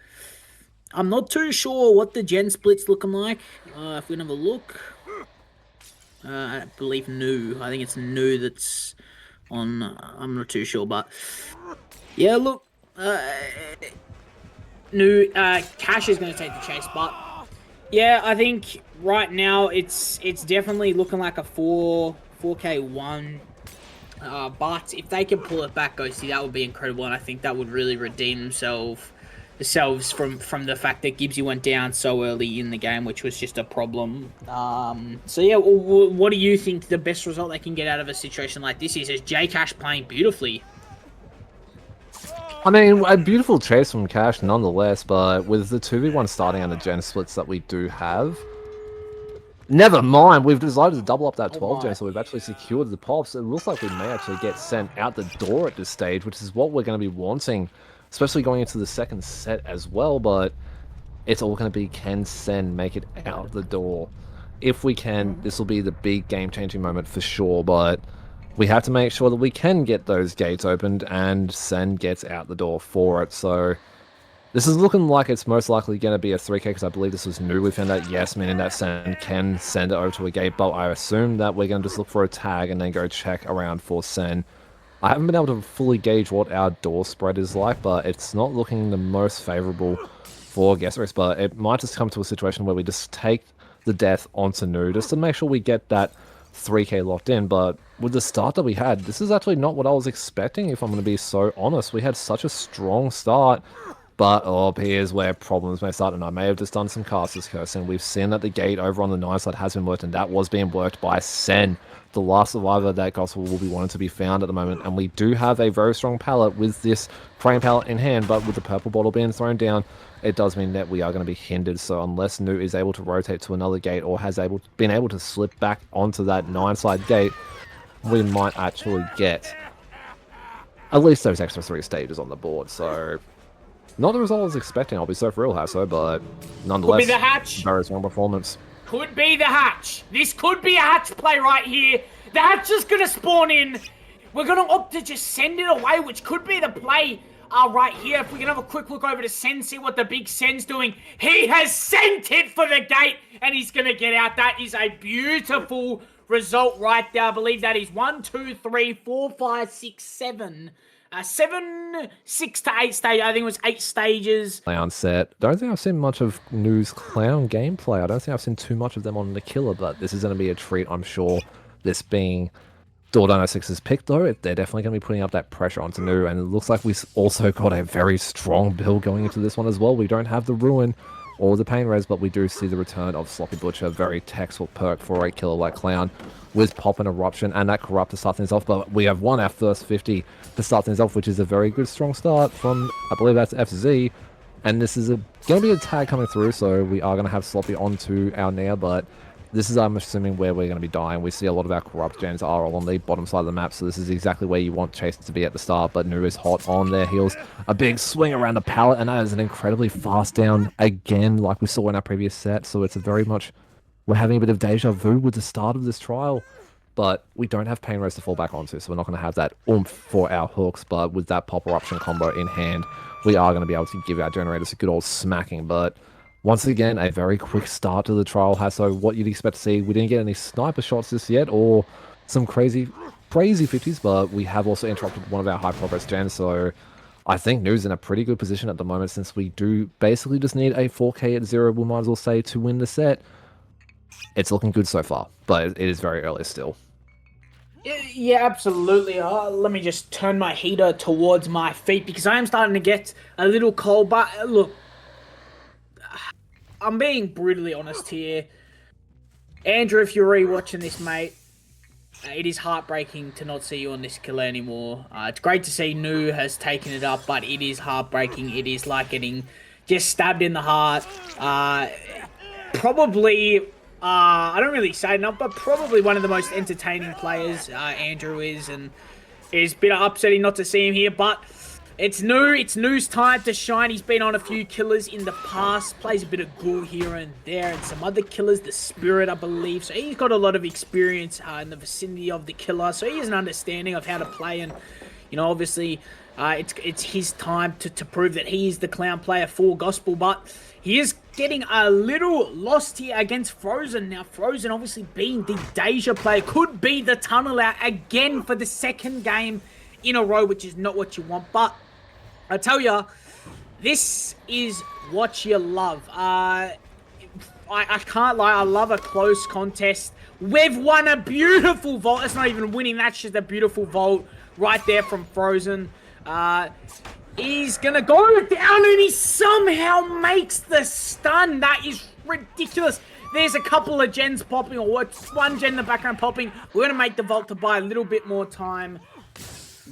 S1: I'm not too sure what the gen split's looking like. If we can have a look. I believe Nu. I think it's Nu that's on. I'm not too sure, but yeah, look. Nu. Cash is going to take the chase, but yeah, I think right now it's definitely looking like a 4K1. But if they can pull it back, Ghosty, that would be incredible, and I think that would really redeem themselves from the fact that Gibbsy went down so early in the game, which was just a problem. So yeah, what do you think the best result they can get out of a situation like this is? Is J Cash playing beautifully?
S2: I mean, a beautiful chase from Cash nonetheless, but with the 2v1 starting and the gen splits that we do have, never mind, we've decided to double up that 12 gen, so we've actually secured the pops. It looks like we may actually get sent out the door at this stage, which is what we're going to be wanting, especially going into the second set as well, but it's all going to be, can Sen make it out the door? If we can, this will be the big game-changing moment for sure, but we have to make sure that we can get those gates opened, and Sen gets out the door for it, so this is looking like it's most likely going to be a 3K, because I believe this was new. We found out, yes, meaning that Sen can send it over to a gate, but I assume that we're going to just look for a tag and then go check around for Sen. I haven't been able to fully gauge what our door spread is like, but it's not looking the most favourable for Guestris, but it might just come to a situation where we just take the death onto Nu, just to make sure we get that 3K locked in. But with the start that we had, this is actually not what I was expecting, if I'm going to be so honest. We had such a strong start, but here's where problems may start, and I may have just done some casters curse, and we've seen that the gate over on the 9 side has been worked, and that was being worked by Sen, the last survivor that Gospel will be wanting to be found at the moment. And we do have a very strong pallet with this praying pallet in hand, but with the purple bottle being thrown down, it does mean that we are going to be hindered. So unless Nu is able to rotate to another gate, or has been able to slip back onto that 9 side gate, we might actually get at least those extra 3 stages on the board. So not the result I was expecting, I'll be so for real, Hasso, but nonetheless,
S1: Could be the hatch.
S2: Very strong performance.
S1: Could be the hatch. This could be a hatch play right here. The hatch is going to spawn in. We're going to opt to just send it away, which could be the play right here. If we can have a quick look over to Sen, see what the big Sen's doing. He has sent it for the gate, and he's going to get out. That is a beautiful result right there. I believe that is 1, 2, 3, 4, 5, 6, 7. 6 to 8 stages. I think it was 8 stages.
S2: Clown set. Don't think I've seen much of Nu's Clown gameplay. I don't think I've seen too much of them on the Killer, but this is going to be a treat, I'm sure. This being Doordinosix's pick, though, they're definitely going to be putting up that pressure onto Nu, and it looks like we've also got a very strong build going into this one as well. We don't have the Ruin or the Pain Res, but we do see the return of Sloppy Butcher, very textbook perk for a killer like Clown, with Pop and Eruption and that Corrupt to start things off. But we have won our first 50 to start things off, which is a very good strong start from, I believe that's FZ, and this is going to be a tag coming through, so we are going to have Sloppy onto our Nair, but this is, I'm assuming, where we're going to be dying. We see a lot of our Corrupt gens are all on the bottom side of the map, so this is exactly where you want Chase to be at the start, but Nu is hot on their heels. A big swing around the pallet, and that is an incredibly fast down again, like we saw in our previous set, so it's a very much, we're having a bit of deja vu with the start of this trial, but we don't have Pain Rose to fall back onto, so we're not going to have that oomph for our hooks, but with that Pop Eruption combo in hand, we are going to be able to give our generators a good old smacking. But once again, a very quick start to the trial, Hasso. What you'd expect to see, we didn't get any sniper shots just yet, or some crazy 50s, but we have also interrupted one of our high progress gens, so I think Nu's in a pretty good position at the moment, since we do basically just need a 4K at 0, we might as well say, to win the set. It's looking good so far, but it is very early still.
S1: Yeah, absolutely. Let me just turn my heater towards my feet because I am starting to get a little cold. But look, I'm being brutally honest here. Andrew, if you're rewatching this, mate, it is heartbreaking to not see you on this killer anymore. It's great to see Nu has taken it up, but it is heartbreaking. It is like getting just stabbed in the heart. Probably, I don't really say enough, but probably one of the most entertaining players Andrew is, and it's a bit upsetting not to see him here, but it's Nu. It's Nu's time to shine. He's been on a few killers in the past, plays a bit of Ghoul here and there, and some other killers, the Spirit, I believe. So he's got a lot of experience in the vicinity of the killer, so he has an understanding of how to play, and, you know, obviously, it's his time to prove that he is the clown player for Gospel, but he is getting a little lost here against Frozen. Now, Frozen, obviously being the Deja player, could be the tunnel out again for the second game in a row, which is not what you want. But I tell ya, this is what you love. I can't lie, I love a close contest. We've won a beautiful vault. It's not even winning, that's just a beautiful vault right there from Frozen. He's gonna go down and he somehow makes the stun. That is ridiculous. There's a couple of gens popping, or one gen in the background popping. We're gonna make the vault to buy a little bit more time.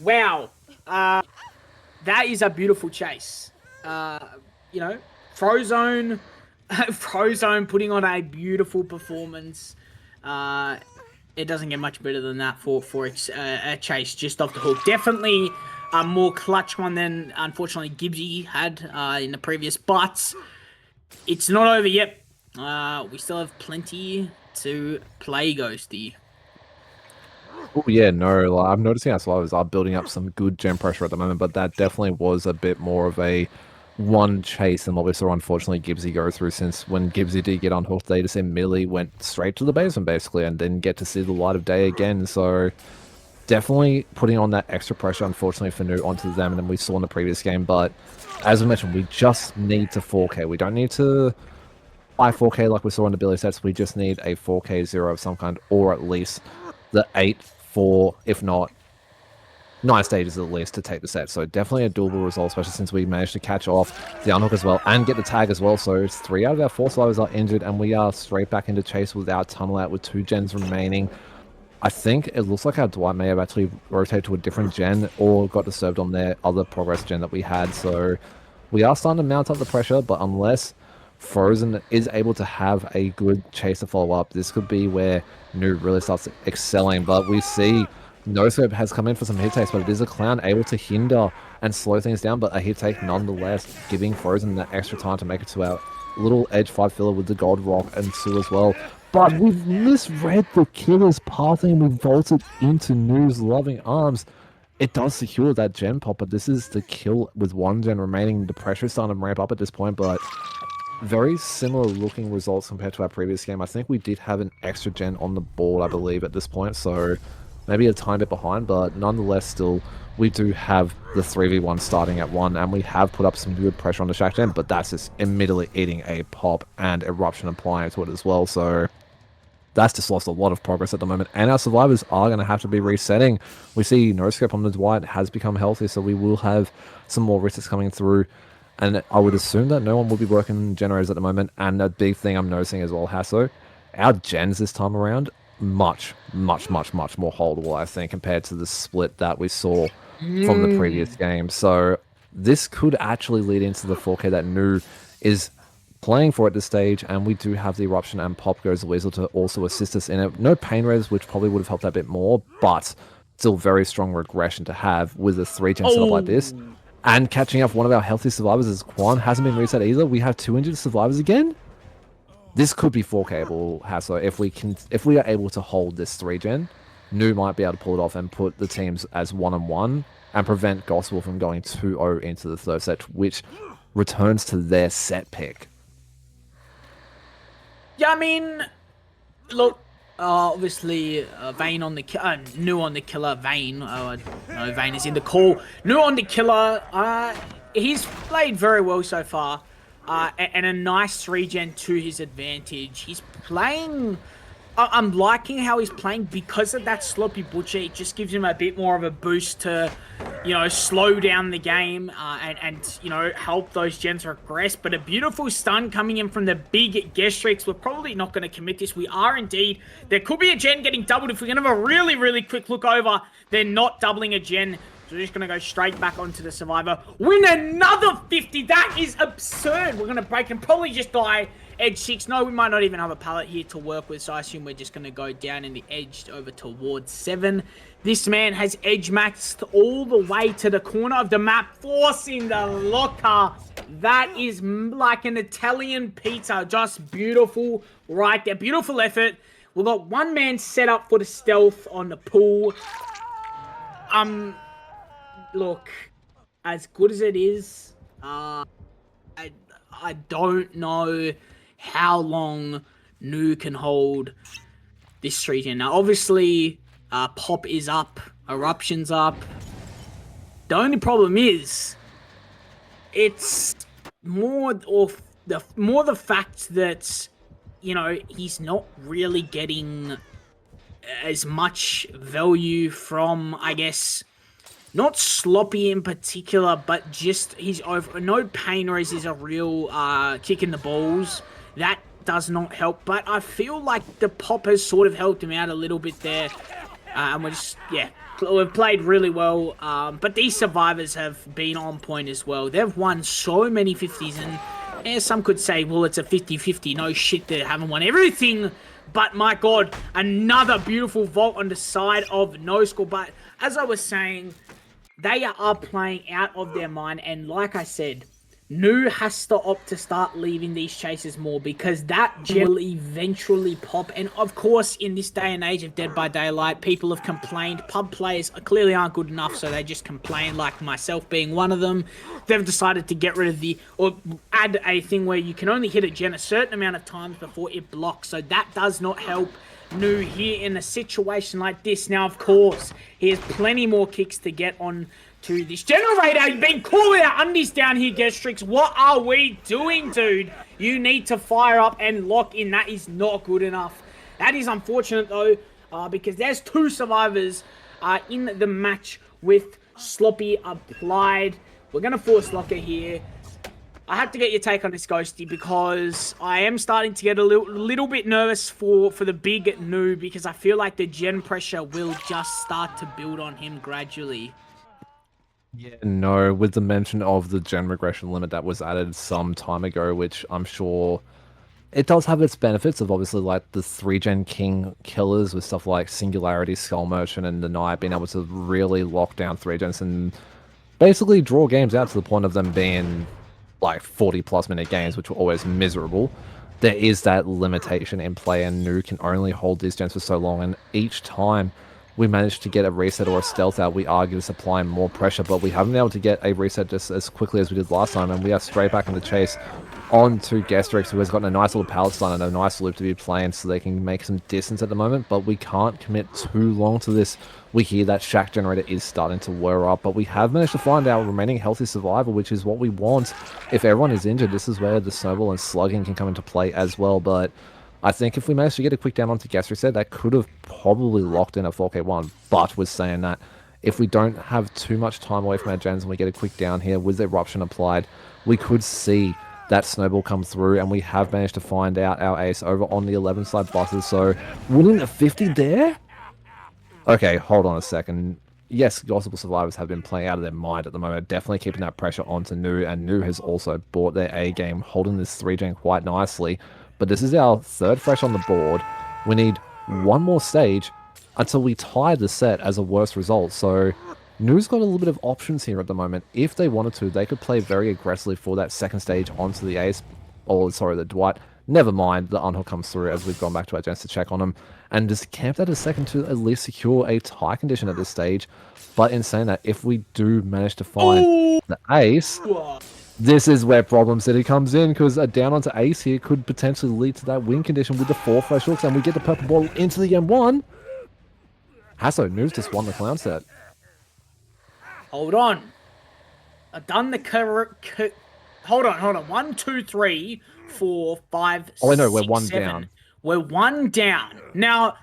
S1: Wow. That is a beautiful chase. You know, Frozone putting on a beautiful performance. It doesn't get much better than that for a chase just off the hook. Definitely a more clutch one than, unfortunately, Gibbsy had in the previous, but it's not over yet. We still have plenty to play, Ghosty.
S2: Oh yeah, no, like, I'm noticing our survivors are building up some good gem pressure at the moment, but that definitely was a bit more of a one chase than what we saw, unfortunately, Gibbsy go through, since when Gibbsy did get unhooked, they just immediately went straight to the basement, basically, and didn't get to see the light of day again, so definitely putting on that extra pressure, unfortunately, for Nu onto them, and we saw in the previous game, but as we mentioned, we just need to 4K. We don't need to buy 4K like we saw in the Billy sets, we just need a 4K 0 of some kind, or at least the 8, 4, if not 9 stages at least to take the set. So definitely a doable result, especially since we managed to catch off the unhook as well and get the tag as well. So it's 3 out of our 4 survivors are injured, and we are straight back into chase without tunnel out with 2 gens remaining. I think it looks like our Dwight may have actually rotated to a different gen or got disturbed on their other progress gen that we had. So we are starting to mount up the pressure, but unless Frozen is able to have a good chase to follow up, this could be where Nu really starts excelling. But we see NoScope has come in for some hit takes, but it is a clown able to hinder and slow things down, but a hit take nonetheless, giving Frozen that extra time to make it to our little edge 5 filler with the gold rock and Sue as well. But we've misread the killer's pathing and we've vaulted into Nu's loving arms. It does secure that gen pop, but this is the kill with 1 gen remaining. The pressure is starting to ramp up at this point, but very similar looking results compared to our previous game. I think we did have an extra gen on the board, I believe, at this point, so maybe a tiny bit behind, but nonetheless, still, we do have the 3v1 starting at 1, and we have put up some good pressure on the Shack gen, but that's just immediately eating a pop and Eruption applying to it as well, so that's just lost a lot of progress at the moment, and our survivors are going to have to be resetting. We see NoScope on the Dwight has become healthy, so we will have some more risks coming through, and I would assume that no one will be working generators at the moment, and the big thing I'm noticing as well, Hasso, our gens this time around, much more holdable, I think, compared to the split that we saw from the previous game. So this could actually lead into the 4K that Nu is playing for at this stage, and we do have the Eruption and Pop Goes the Weasel to also assist us in it. No Pain Res, which probably would have helped that a bit more, but still very strong regression to have with a 3-gen setup like this. And catching up one of our healthy survivors as Quan hasn't been reset either. We have 2 injured survivors again. This could be 4K-able, Hasso, if we are able to hold this 3-gen. Nu might be able to pull it off and put the teams as 1-on-1 and prevent Gospel from going 2-0 into the third set, which returns to their set pick.
S1: Yeah, I mean, look, obviously, Vayne on the Nu on the killer, Vayne. No, Vayne is in the call. Nu on the killer. He's played very well so far. And a nice 3-gen to his advantage. He's playing I'm liking how he's playing because of that sloppy butcher. It just gives him a bit more of a boost to, you know, slow down the game and you know, help those gens regress. But a beautiful stun coming in from the big Gestrix. We're probably not going to commit this. We are indeed. There could be a gen getting doubled. If we're going to have a really, really quick look over, they're not doubling a gen. So we're just going to go straight back onto the Survivor. Win another 50. That is absurd. We're going to break and probably just die. Edge 6. No, we might not even have a pallet here to work with, so I assume we're just going to go down in the edge over towards 7. This man has edge maxed all the way to the corner of the map, forcing the locker. That is like an Italian pizza. Just beautiful right there. Beautiful effort. We've got one man set up for the stealth on the pool. Look, as good as it is, I don't know how long Nu can hold this region. Now, obviously, Pop is up, Eruption's up. The only problem is, it's more the fact that, you know, he's not really getting as much value from, I guess, not sloppy in particular, but just he's over. No pain raise is a real kick in the balls. That does not help, but I feel like the Pop has sort of helped him out a little bit there. And we're just, yeah, we've played really well. But these survivors have been on point as well. They've won so many 50s, and some could say, well, it's a 50-50. No shit, they haven't won everything. But my God, another beautiful vault on the side of No Score. But as I was saying, they are playing out of their mind, and like I said, Nu has to opt to start leaving these chases more because that gem will eventually pop. And of course, in this day and age of Dead by Daylight, people have complained. Pub players clearly aren't good enough, so they just complain, like myself being one of them. They've decided to get rid of or add a thing where you can only hit a gen a certain amount of times before it blocks. So that does not help Nu here in a situation like this. Now, of course, he has plenty more kicks to get on to this generator. You've been calling our undies down here, Gestrix. What are we doing, dude? You need to fire up and lock in. That is not good enough. That is unfortunate, though, because there's 2 survivors in the match with Sloppy applied. We're going to force locker here. I have to get your take on this, Ghosty, because I am starting to get a little bit nervous for the big Nu, because I feel like the gen pressure will just start to build on him gradually.
S2: Yeah, no, with the mention of the gen regression limit that was added some time ago, which I'm sure it does have its benefits of obviously like the 3-gen king killers with stuff like Singularity, Skull Merchant, and the Knight being able to really lock down 3-gens and basically draw games out to the point of them being like 40+ minute games, which were always miserable. There is that limitation in play, and Nu can only hold these gens for so long, and each time we managed to get a reset or a stealth out, we are going to apply more pressure, but we haven't been able to get a reset just as quickly as we did last time, and we are straight back in the chase on to Gestrix, who has gotten a nice little pallet stun and a nice loop to be playing so they can make some distance at the moment, but we can't commit too long to this. We hear that Shack generator is starting to whir up, but we have managed to find our remaining healthy survivor, which is what we want. If everyone is injured, this is where the snowball and slugging can come into play as well, but I think if we managed to get a quick down onto Gestrix there, that could have probably locked in a 4K1, but was saying that if we don't have too much time away from our gens and we get a quick down here with the Eruption applied, we could see that snowball come through, and we have managed to find out our ace over on the 11 side buses, so winning the 50 there? Okay, hold on a second. Yes, Gospel Survivors have been playing out of their mind at the moment, definitely keeping that pressure onto Nu, and Nu has also bought their A game, holding this 3-gen quite nicely. But this is our 3rd fresh on the board. We need one more stage until we tie the set as a worst result. So Nu's got a little bit of options here at the moment. If they wanted to, they could play very aggressively for that 2nd stage onto the ace. Or, sorry, the Dwight. Never mind, the unhook comes through as we've gone back to our gens to check on him. And just camped at a second to at least secure a tie condition at this stage. But in saying that, if we do manage to find the ace, this is where Problem City comes in, because a down onto ace here could potentially lead to that win condition with the 4 fresh hooks, and we get the purple ball into the M1. Hasso, Nu's just won the clown set.
S1: Hold on. I've done the Hold on. 1, 2, 3, 4, 5,
S2: Oh, I know, we're
S1: 6,
S2: one
S1: 7.
S2: down.
S1: We're one down. Now,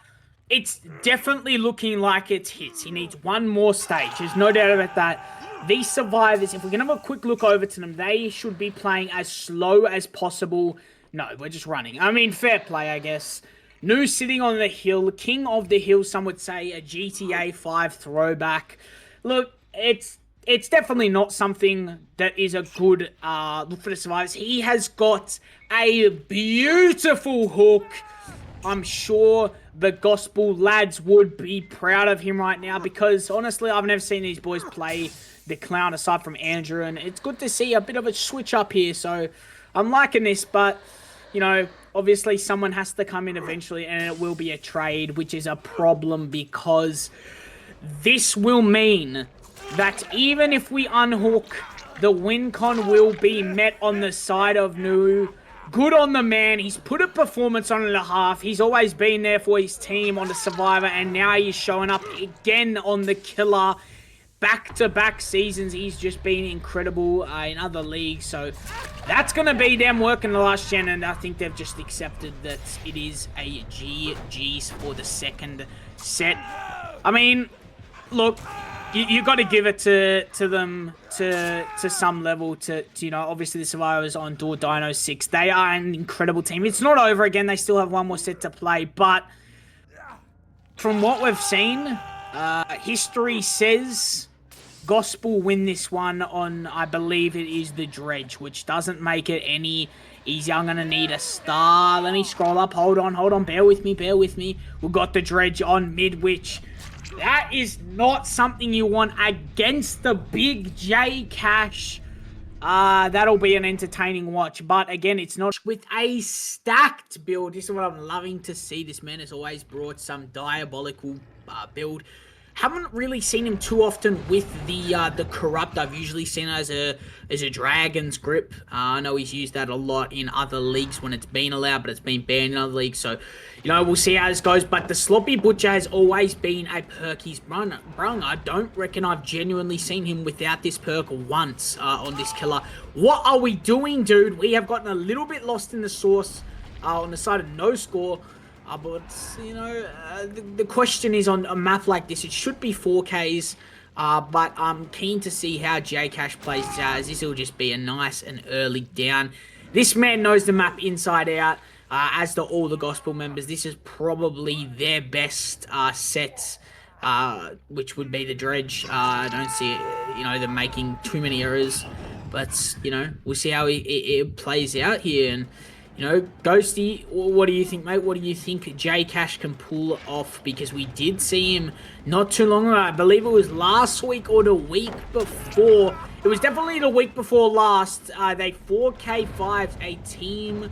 S1: it's definitely looking like it's hits. He needs one more stage. There's no doubt about that. These survivors, if we can have a quick look over to them, they should be playing as slow as possible. No, we're just running. I mean, fair play, I guess. New sitting on the hill, king of the hill, some would say, a GTA 5 throwback. Look, it's definitely not something that is a good look for the survivors. He has got a beautiful hook. I'm sure the Gospel lads would be proud of him right now because, honestly, I've never seen these boys play the clown aside from Andrew, and it's good to see a bit of a switch up here, so I'm liking this, but, you know, obviously someone has to come in eventually, and it will be a trade, which is a problem because this will mean that even if we unhook, the win con will be met on the side of Nu. Good on the man. He's put a performance on and a half. He's always been there for his team on the Survivor, and now he's showing up again on the Killer. Back-to-back seasons, he's just been incredible in other leagues. So that's going to be them working the last gen, and I think they've just accepted that it is a GG's for the second set. I mean, look, you got to give it to them to some level. To you know, obviously the Survivors on Doordinosix, they are an incredible team. It's not over again. They still have one more set to play, but from what we've seen, history says Gospel win this one on, I believe it is the Dredge, which doesn't make it any easier. I'm going to need a star. Let me scroll up. Hold on. Bear with me. We've got the Dredge on Midwich. That is not something you want against the big J Cash. That'll be an entertaining watch. But again, it's not with a stacked build. This is what I'm loving to see. This man has always brought some diabolical build. Haven't really seen him too often with the Corrupt. I've usually seen it as a Dragon's Grip. I know he's used that a lot in other leagues when it's been allowed, but it's been banned in other leagues. So, you know, we'll see how this goes. But the Sloppy Butcher has always been a perk he's brung. I don't reckon I've genuinely seen him without this perk once on this Killer. What are we doing, dude? We have gotten a little bit lost in the sauce on the side of no score. But, you know, the question is on a map like this, it should be 4Ks, but I'm keen to see how J-Cash plays Jazz. This will just be a nice and early down. This man knows the map inside out, as do all the Gospel members. This is probably their best set, which would be the Dredge. I don't see, you know, them making too many errors, but, you know, we'll see how it plays out here. And, you know, Ghosty, what do you think, mate? What do you think J-Cash can pull off? Because we did see him not too long ago. I believe it was last week or the week before. It was definitely the week before last. They 4K5'd a team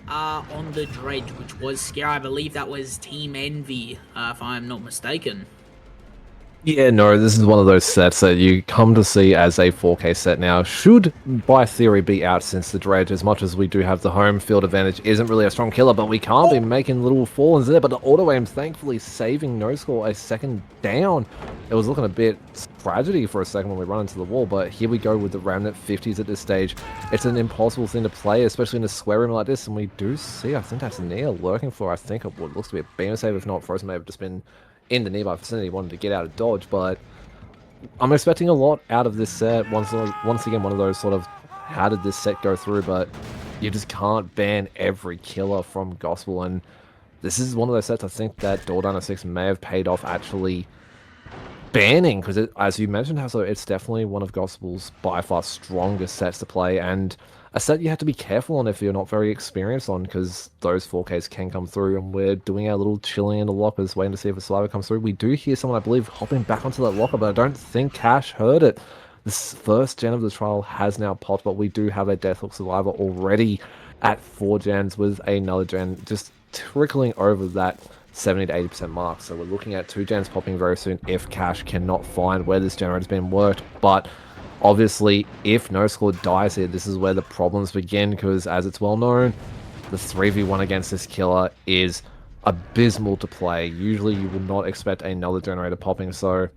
S1: on the Dredge, which was scary. I believe that was Team Envy, if I'm not mistaken.
S2: Yeah, no, this is one of those sets that you come to see as a 4K set now. Should, by theory, be out since the Dredge, as much as we do have the home field advantage. Isn't really a strong killer, but we can't be making little fallings there. But the auto-aim, thankfully, saving no score a second down. It was looking a bit tragedy for a second when we run into the wall, but here we go with the Remnant 50s at this stage. It's an impossible thing to play, especially in a square room like this, and we do see, I think that's Nia lurking for, I think, what looks to be a beam save. If not, Frozen may have just been in the nearby vicinity, wanted to get out of dodge. But I'm expecting a lot out of this set. Once again, one of those sort of, how did this set go through? But you just can't ban every killer from Gospel, and this is one of those sets I think that Doordinosix may have paid off actually banning, because as you mentioned, Hasso, it's definitely one of Gospel's by far strongest sets to play, and a set you have to be careful on if you're not very experienced on, because those 4Ks can come through, and we're doing our little chilling in the lockers, waiting to see if a survivor comes through. We do hear someone, I believe, hopping back onto that locker, but I don't think Cash heard it. This first gen of the trial has now popped, but we do have a Deathlock survivor already at 4 gens with another gen just trickling over that 70 to 80% mark. So we're looking at 2 gens popping very soon if Cash cannot find where this generator's been worked. But obviously, if no score dies here, this is where the problems begin, because as it's well known, the 3v1 against this killer is abysmal to play. Usually you would not expect another generator popping, so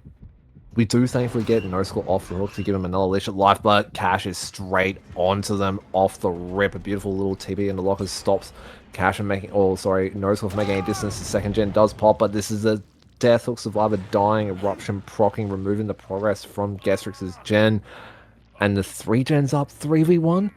S2: we do thankfully get no score off the hook to give him another leash of life, but Cash is straight onto them off the rip. A beautiful little TB in the lockers stops Cash and making, or sorry, Noswolf making a distance. The second gen does pop, but this is a Death Hook Survivor dying, Eruption proccing, removing the progress from Gestrix's gen, and the 3 gens up 3v1.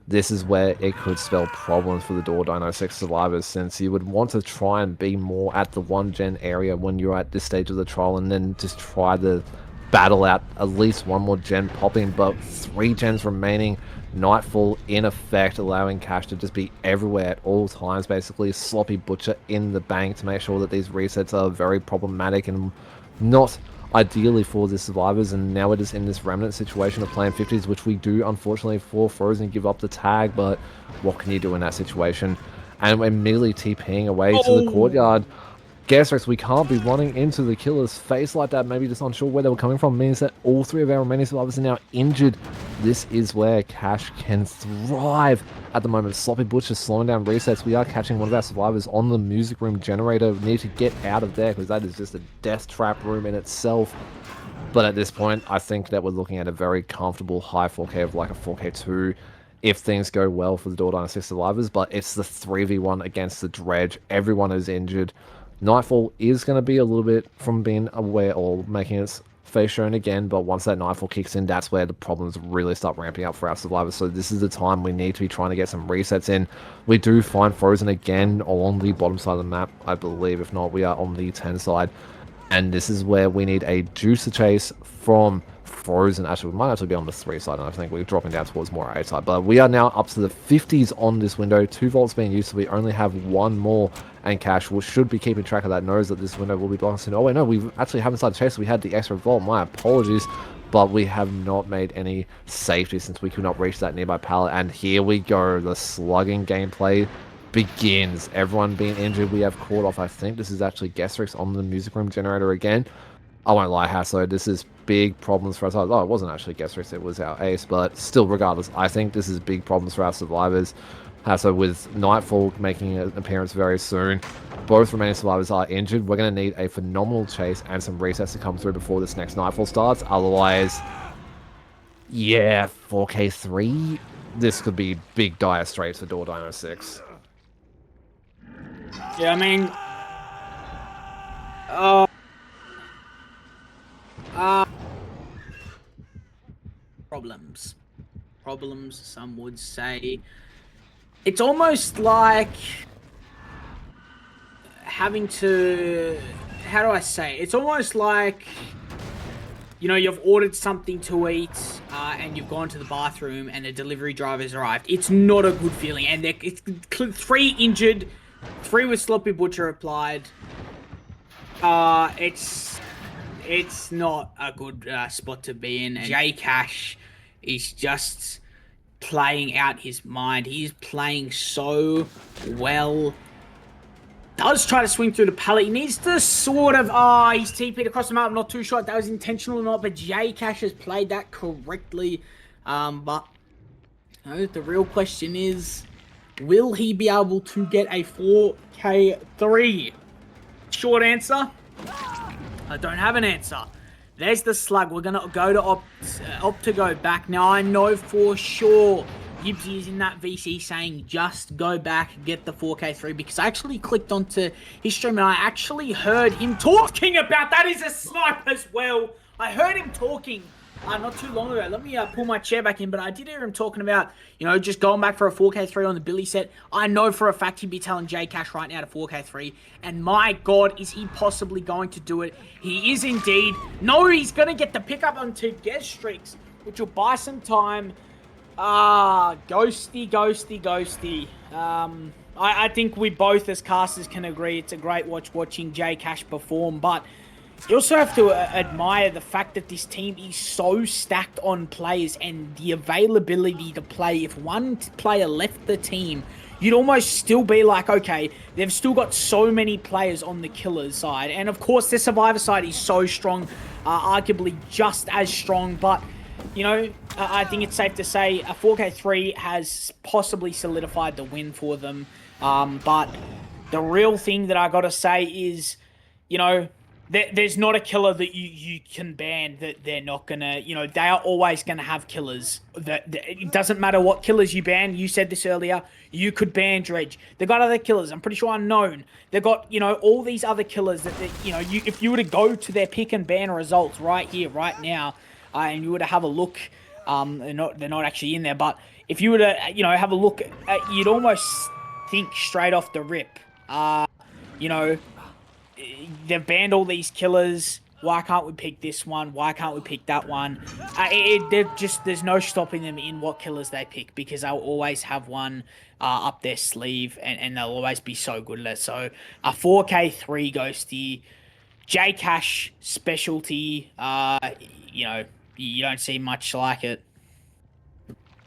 S2: This is where it could spell problems for the Doordinosix survivors, since you would want to try and be more at the 1 gen area when you're at this stage of the trial, and then just try to battle out at least 1 more gen popping, but 3 gens remaining. Nightfall in effect, allowing Cash to just be everywhere at all times, basically. Sloppy Butcher in the bank to make sure that these resets are very problematic and not ideally for the survivors. And now we're just in this remnant situation of playing 50s, which we do unfortunately for Frozen give up the tag, but what can you do in that situation? And we're immediately TPing away to the courtyard. Gestrix, we can't be running into the killer's face like that, maybe just unsure where they were coming from, means that all 3 of our remaining survivors are now injured. This is where Cash can thrive at the moment. Sloppy Butcher slowing down resets. We are catching one of our survivors on the music room generator. We need to get out of there because that is just a death trap room in itself. But at this point, I think that we're looking at a very comfortable high 4K of like a 4K2 if things go well for the Doordinosix survivors. But it's the 3v1 against the Dredge. Everyone is injured. Nightfall is going to be a little bit from being aware or making its face shown again, but once that Nightfall kicks in, that's where the problems really start ramping up for our survivors. So this is the time we need to be trying to get some resets in. We do find Frozen again along the bottom side of the map, I believe. If not, we are on the 10 side. And this is where we need a juicer chase from Frozen. Actually, we might actually be on the 3 side, and I think we're dropping down towards more 8 side. But we are now up to the 50s on this window. 2 volts being used, so we only have 1 more. And Cash should be keeping track of that, knows that this window will be blocked soon. Oh wait, no, we actually haven't started chase. We had the extra volt. My apologies. But we have not made any safety since we could not reach that nearby pallet. And here we go. The slugging gameplay begins. Everyone being injured. We have caught off. I think this is actually Gestrix on the music room generator again. I won't lie, Hasso, this is big problems for us. Oh, it wasn't actually Gestrix, it was our ace, but still, regardless, I think this is big problems for our survivors. So with Nightfall making an appearance very soon, both remaining survivors are injured. We're going to need a phenomenal chase and some resets to come through before this next Nightfall starts. Otherwise, yeah, 4K3, this could be big dire straits for Doordinosix.
S3: Yeah, I mean, problems, some would say. It's almost like having to, how do I say? It's almost like, you know, you've ordered something to eat and you've gone to the bathroom and a delivery driver's arrived. It's not a good feeling. And it's 3 injured, 3 with Sloppy Butcher applied. It's not a good spot to be in. And J Cash is just playing out his mind. He's playing so well. Does try to swing through the pallet. He needs to sort of... he's TP'd across the map. I'm not too sure if that was intentional or not, but J Cash has played that correctly. But you know, the real question is, will he be able to get a 4K3? Short answer, I don't have an answer. There's the slug. We're going to go to opt to go back. Now, I know for sure Yibsy is in that VC saying just go back, get the 4K3, because I actually clicked onto his stream and I actually heard him talking about that is a snipe as well. I heard him talking not too long ago. Let me pull my chair back in, but I did hear him talking about, you know, just going back for a 4K3 on the Billy set. I know for a fact he'd be telling J Cash right now to 4K3, and my God, is he possibly going to do it? He is indeed. No, he's going to get the pickup onto Gestrix, which will buy some time. Ghosty. I think we both as casters can agree it's a great watching J Cash perform, but you also have to admire the fact that this team is so stacked on players and the availability to play. If one player left the team, you'd almost still be like, okay, they've still got so many players on the killer's side. And of course, the survivor side is so strong, arguably just as strong. But, you know, I think it's safe to say a 4K3 has possibly solidified the win for them. But the real thing that I got to say is, you know,
S1: there's not a killer that you can ban that they're not gonna, they are always gonna have killers. It doesn't matter what killers you ban. You said this earlier. You could ban Dredge. They've got other killers. I'm pretty sure Unknown. They've got, all these other killers that if you were to go to their pick and ban results right here, right now, and you were to have a look, they're not actually in there, but if you were to, have a look, you'd almost think straight off the rip, they've banned all these killers. Why can't we pick this one? Why can't we pick that one? There's no stopping them in what killers they pick because they'll always have one up their sleeve and they'll always be so good at it. So a 4K3 Ghosty, J Cash specialty, you don't see much like it.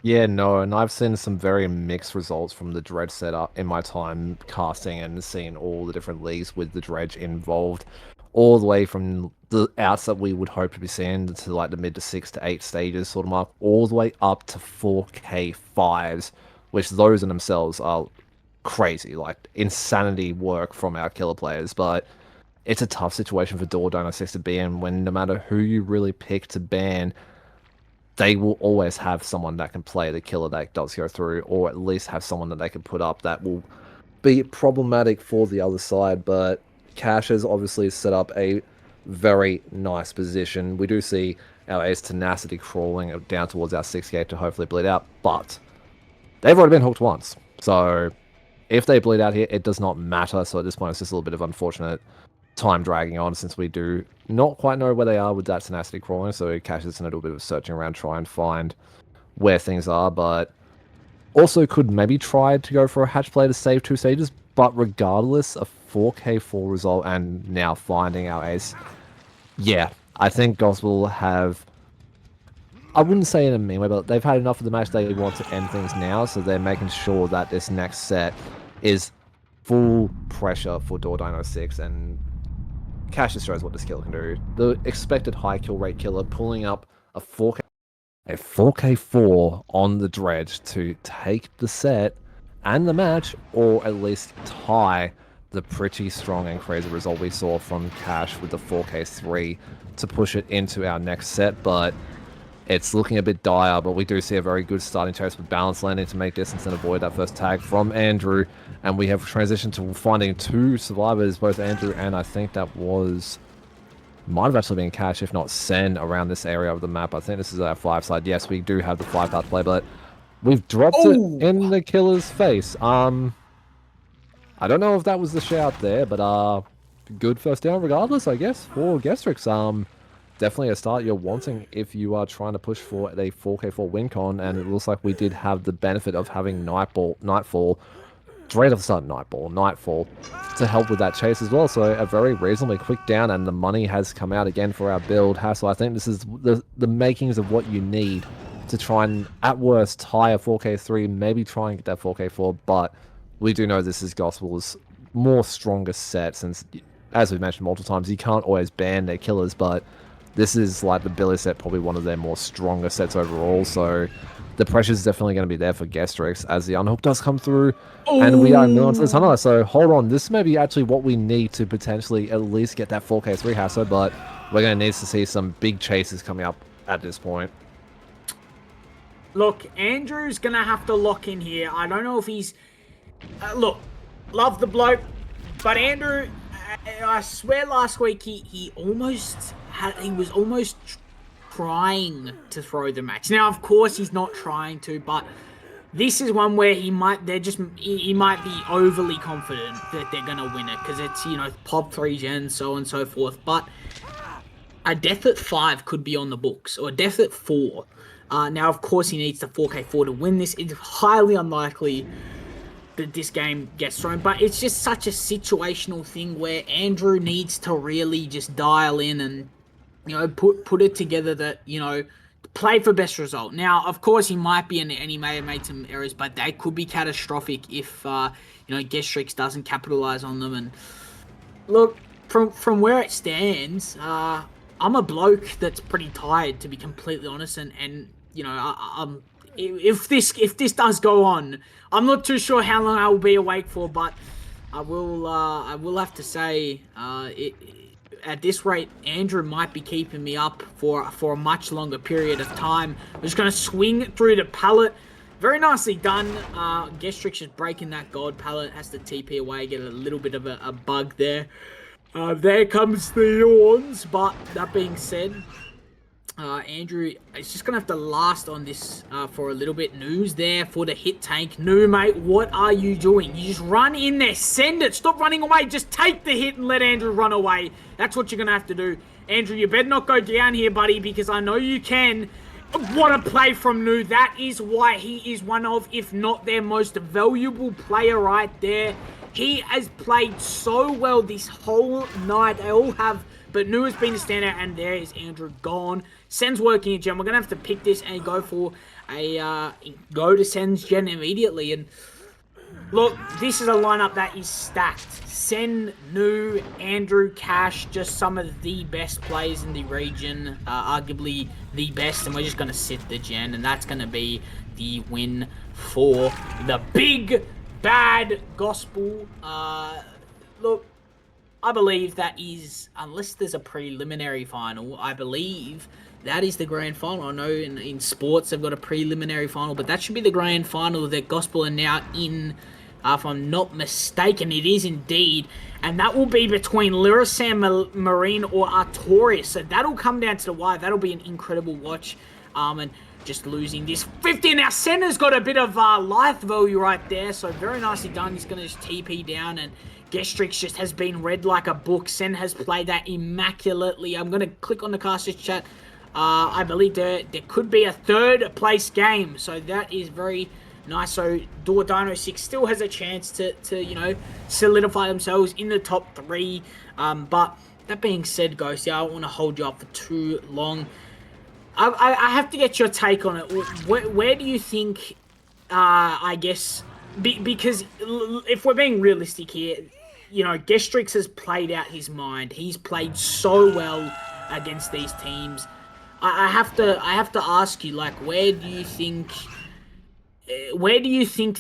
S2: Yeah, no, and I've seen some very mixed results from the Dredge setup in my time casting and seeing all the different leagues with the Dredge involved, all the way from the outs that we would hope to be seeing to like the mid to 6 to 8 stages sort of mark, all the way up to 4K5s, which those in themselves are crazy, like insanity work from our killer players, but it's a tough situation for Doordinosix to be in when no matter who you really pick to ban, they will always have someone that can play the killer that does go through, or at least have someone that they can put up that will be problematic for the other side. But Cash has obviously set up a very nice position. We do see our Ace Tenacity crawling down towards our 6 gate to hopefully bleed out, but they've already been hooked once. So if they bleed out here, it does not matter. So at this point, it's just a little bit of unfortunate time dragging on since we do not quite know where they are with that Tenacity crawling, so Cash is in a little bit of searching around, try and find where things are, but also could maybe try to go for a hatch play to save 2 stages, but regardless, a 4K4 result and now finding our ace, yeah, I think Gospel have, I wouldn't say in a mean way, but they've had enough of the match. They want to end things now, so they're making sure that this next set is full pressure for Doordinosix, and Cash just shows what this killer can do. The expected high kill rate killer pulling up a 4K4 on the Dredge to take the set and the match, or at least tie the pretty strong and crazy result we saw from Cash with the 4K3 to push it into our next set. But it's looking a bit dire, but we do see a very good starting chase with balance landing to make distance and avoid that first tag from Andrew. And we have transitioned to finding 2 survivors, both Andrew and I think that might have actually been Cash, if not Sen, around this area of the map. I think this is our 5 side. Yes, we do have the 5-path play, but we've dropped it in the killer's face. I don't know if that was the shout there, but good first down regardless, I guess, for Gestrix. Definitely a start you're wanting if you are trying to push for a 4K4 win con, and it looks like we did have the benefit of having Nightfall, straight off the start Nightfall, to help with that chase as well. So a very reasonably quick down, and the money has come out again for our build. Hassel, I think this is the makings of what you need to try and, at worst, tie a 4K3, maybe try and get that 4K4, but we do know this is Gospel's more stronger set, since, as we've mentioned multiple times, you can't always ban their killers, but this is like the Billy set, probably one of their more stronger sets overall, so the pressure is definitely going to be there for Gestrix as the unhook does come through, and we are millions to the tunnel. So hold on, this may be actually what we need to potentially at least get that 4K3 hassle, but we're going to need to see some big chases coming up at this point.
S1: Look, Andrew's going to have to lock in here. I don't know if he's... look, love the bloke, but Andrew, I swear last week he was almost trying to throw the match. Now, of course, he's not trying to, but this is one where he might be overly confident that they're going to win it, because it's, pop 3 gen, so on and so forth. But a death at 5 could be on the books, or a death at 4. Now, of course, he needs the 4K4 to win this. It's highly unlikely that this game gets thrown, but it's just such a situational thing where Andrew needs to really just dial in and, put it together that, play for best result. Now, of course, he might be, and he may have made some errors, but they could be catastrophic if, Gestrix doesn't capitalize on them. And look, from where it stands, I'm a bloke that's pretty tired, to be completely honest, and if this does go on, I'm not too sure how long I will be awake for, but I will have to say,
S3: at this rate, Andrew might be keeping me up for a much longer period of time. I'm just going to swing through the pallet. Very nicely done. Gestrix just breaking that gold pallet. Has to TP away, get a little bit of a bug there. There comes the yawns. But that being said, Andrew is just going to have to last on this for a little bit. News there for the hit tank. New, mate, what are you doing? You just run in there. Send it. Stop running away. Just take the hit and let Andrew run away. That's what you're going to have to do. Andrew, you better not go down here, buddy, because I know you can. What a play from New. That is why he is one of, if not their most valuable player right there. He has played so well this whole night. They all have, but New has been a standout, and there is Andrew gone. Sen's working a gen. We're going to have to pick this and go for go to Sen's gen immediately. And look, this is a lineup that is stacked. Sen, New, Andrew, Cash, just some of the best players in the region, arguably the best, and we're just going to sit the gen, and that's going to be the win for the big, bad gospel. Look, I believe that is, unless there's a preliminary final, I believe that is the grand final. I know in sports they've got a preliminary final, but that should be the grand final that gospel are now in. If I'm not mistaken, it is indeed. And that will be between Lyrisan Marine or Artorias. So that'll come down to the wire. That'll be an incredible watch. And just losing this 50. Now, Senna's got a bit of life value right there. So very nicely done. He's going to just TP down. And Gestrix just has been read like a book. Sen has played that immaculately. I'm going to click on the casters chat. I believe there could be a third place game. So that is very nice. So Doordinosix still has a chance to you know, solidify themselves in the top 3. But that being said, Ghosty, I don't want to hold you up for too long. I have to get your take on it. Where do you think, I guess, because if we're being realistic here, you know, Gestrix has played out his mind. He's played so well against these teams. I have to ask you, like, where do you think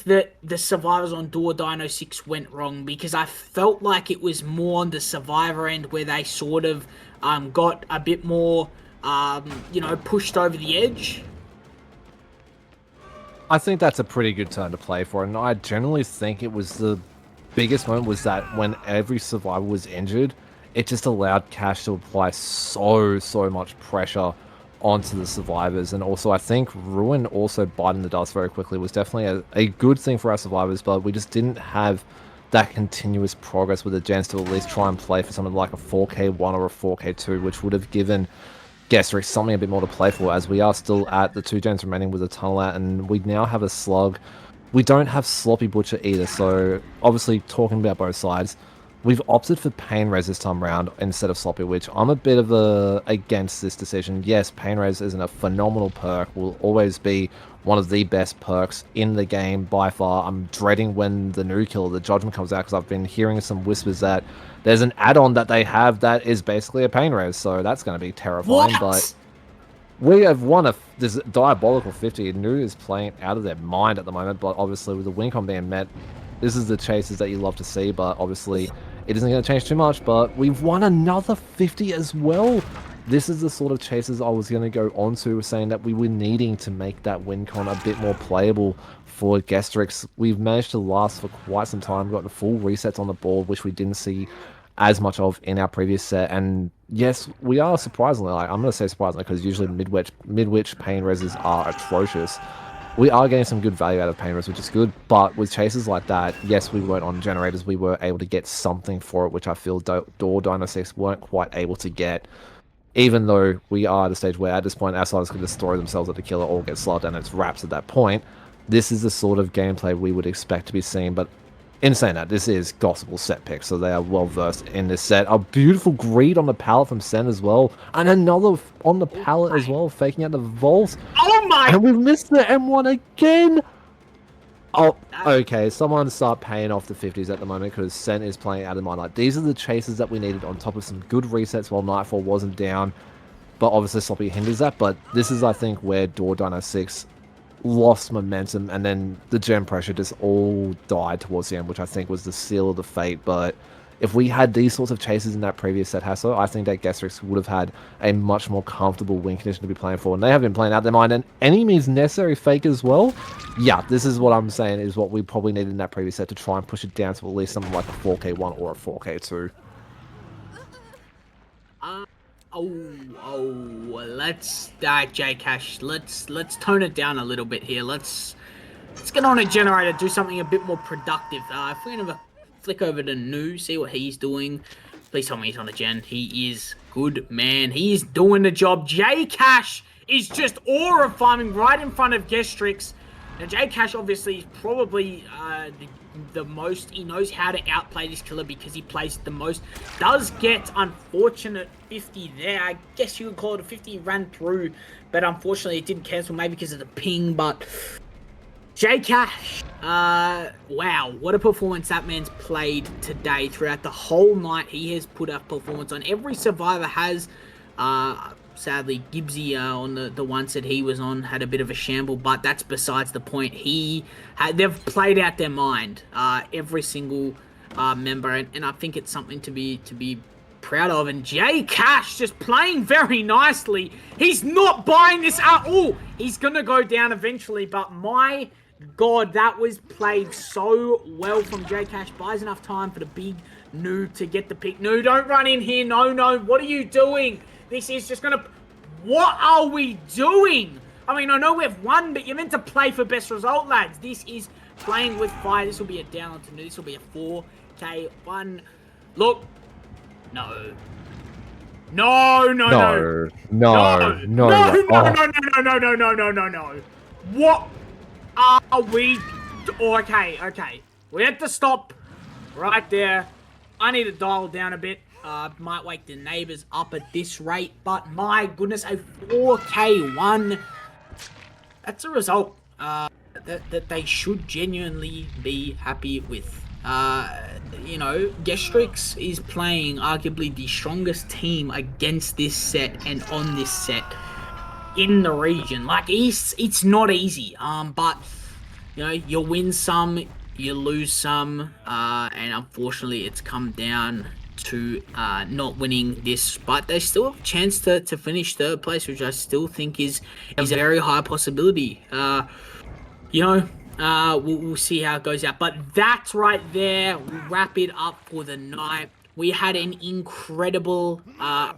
S3: that the survivors on Doordinosix went wrong? Because I felt like it was more on the survivor end where they sort of got a bit more, you know, pushed over the edge.
S2: I think that's a pretty good turn to play for, and I generally think it was the biggest moment was that when every survivor was injured, it just allowed Cash to apply so much pressure onto the survivors. And also I think Ruin also biting the dust very quickly was definitely a good thing for our survivors, but we just didn't have that continuous progress with the gens to at least try and play for something like a 4k1 or a 4k2, which would have given Gestrix something a bit more to play for, as we are still at the 2 gens remaining with a tunnel out, and we now have a slug. We don't have Sloppy Butcher either, so obviously talking about both sides, we've opted for Pain Res this time round instead of Sloppy, which I'm a bit of against this decision. Yes, Pain Res isn't a phenomenal perk, will always be one of the best perks in the game by far. I'm dreading when the new killer, the Judgment, comes out, because I've been hearing some whispers that there's an add-on that they have that is basically a Pain Res, so that's going to be terrifying.
S3: What?
S2: But we have won this diabolical 50. New is playing out of their mind at the moment, but obviously with the win con being met, this is the chases that you love to see, but obviously it isn't going to change too much. But we've won another 50 as well. This is the sort of chases I was going to go on to, saying that we were needing to make that win con a bit more playable for Gestrix. We've managed to last for quite some time, gotten full resets on the board, which we didn't see as much of in our previous set. And yes, we are surprisingly, like, I'm going to say surprisingly, because usually Midwich Pain Reses are atrocious. We are getting some good value out of Pain Res, which is good, but with chases like that, yes, we weren't on generators, we were able to get something for it, which I feel Doordinosix weren't quite able to get, even though we are at a stage where at this point our siders can destroy themselves at the killer or get slugged and it's wraps at that point. This is the sort of gameplay we would expect to be seen, but in saying that, this is Gospel set pick, so they are well versed in this set. A beautiful greed on the pallet from Sen as well, and another on the pallet as well, faking out the vault.
S3: Oh my!
S2: And we've missed the M1 again! Oh, okay, someone start paying off the 50s at the moment, because Sen is playing out of mind. Like, these are the chases that we needed on top of some good resets while Nightfall wasn't down, but obviously Sloppy hinders that. But this is, I think, where Doordinosix lost momentum, and then the gem pressure just all died towards the end, which I think was the seal of the fate. But if we had these sorts of chases in that previous set, Hasso, I think that Gestrix would have had a much more comfortable win condition to be playing for. And they have been playing out their mind. And any means necessary fake as well. Yeah, this is what I'm saying is what we probably needed in that previous set to try and push it down to at least something like a 4K1 or a 4K2.
S3: Let's J-Cash. Let's tone it down a little bit here. Let's get on a generator, do something a bit more productive. If we're gonna flick over to New, see what he's doing. Please tell me he's on a gen. He is good, man. He is doing the job. J-Cash is just aura farming right in front of Gestrix. Now, J-Cash obviously is probably the most. He knows how to outplay this killer because he plays the most. Does get unfortunate 50 there. I guess you would call it a 50 ran through, but unfortunately it didn't cancel, maybe because of the ping, but J-Cash, wow, what a performance that man's played today. Throughout the whole night, he has put a performance on. Every survivor has. Sadly, Gibbsy on the one set he was on had a bit of a shamble, but that's besides the point. They've played out their mind, every single member, and I think it's something to be proud of. And J-Cash just playing very nicely. He's not buying this at all. He's gonna go down eventually, but my God, that was played so well from J-Cash. Buys enough time for the big noob to get the pick. No, don't run in here. No, what are you doing? This is just gonna... What are we doing? I mean, I know we've won, but you're meant to play for best result, lads. This is playing with fire. This will be a down on to new. This will be a 4K1. Look. No. What are we... Okay. We had to stop right there. I need to dial down a bit. Might wake the neighbors up at this rate, but my goodness, a 4K1. That's a result that they should genuinely be happy with. You know, Gestrix is playing arguably the strongest team against this set and on this set in the region. Like, it's not easy. But you know, you win some, you lose some, and unfortunately, it's come down to not winning this, but they still have a chance to finish third place, which I still think is a very high possibility. You know, we'll see how it goes out, but that's right there. We'll wrap it up for the night. We had an incredible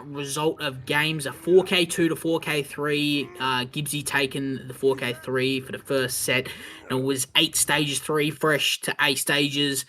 S3: result of games, a 4K2 to 4K3. Gibbsy taking the 4K3 for the first set. And it was 8 stages, 3 fresh to 8 stages.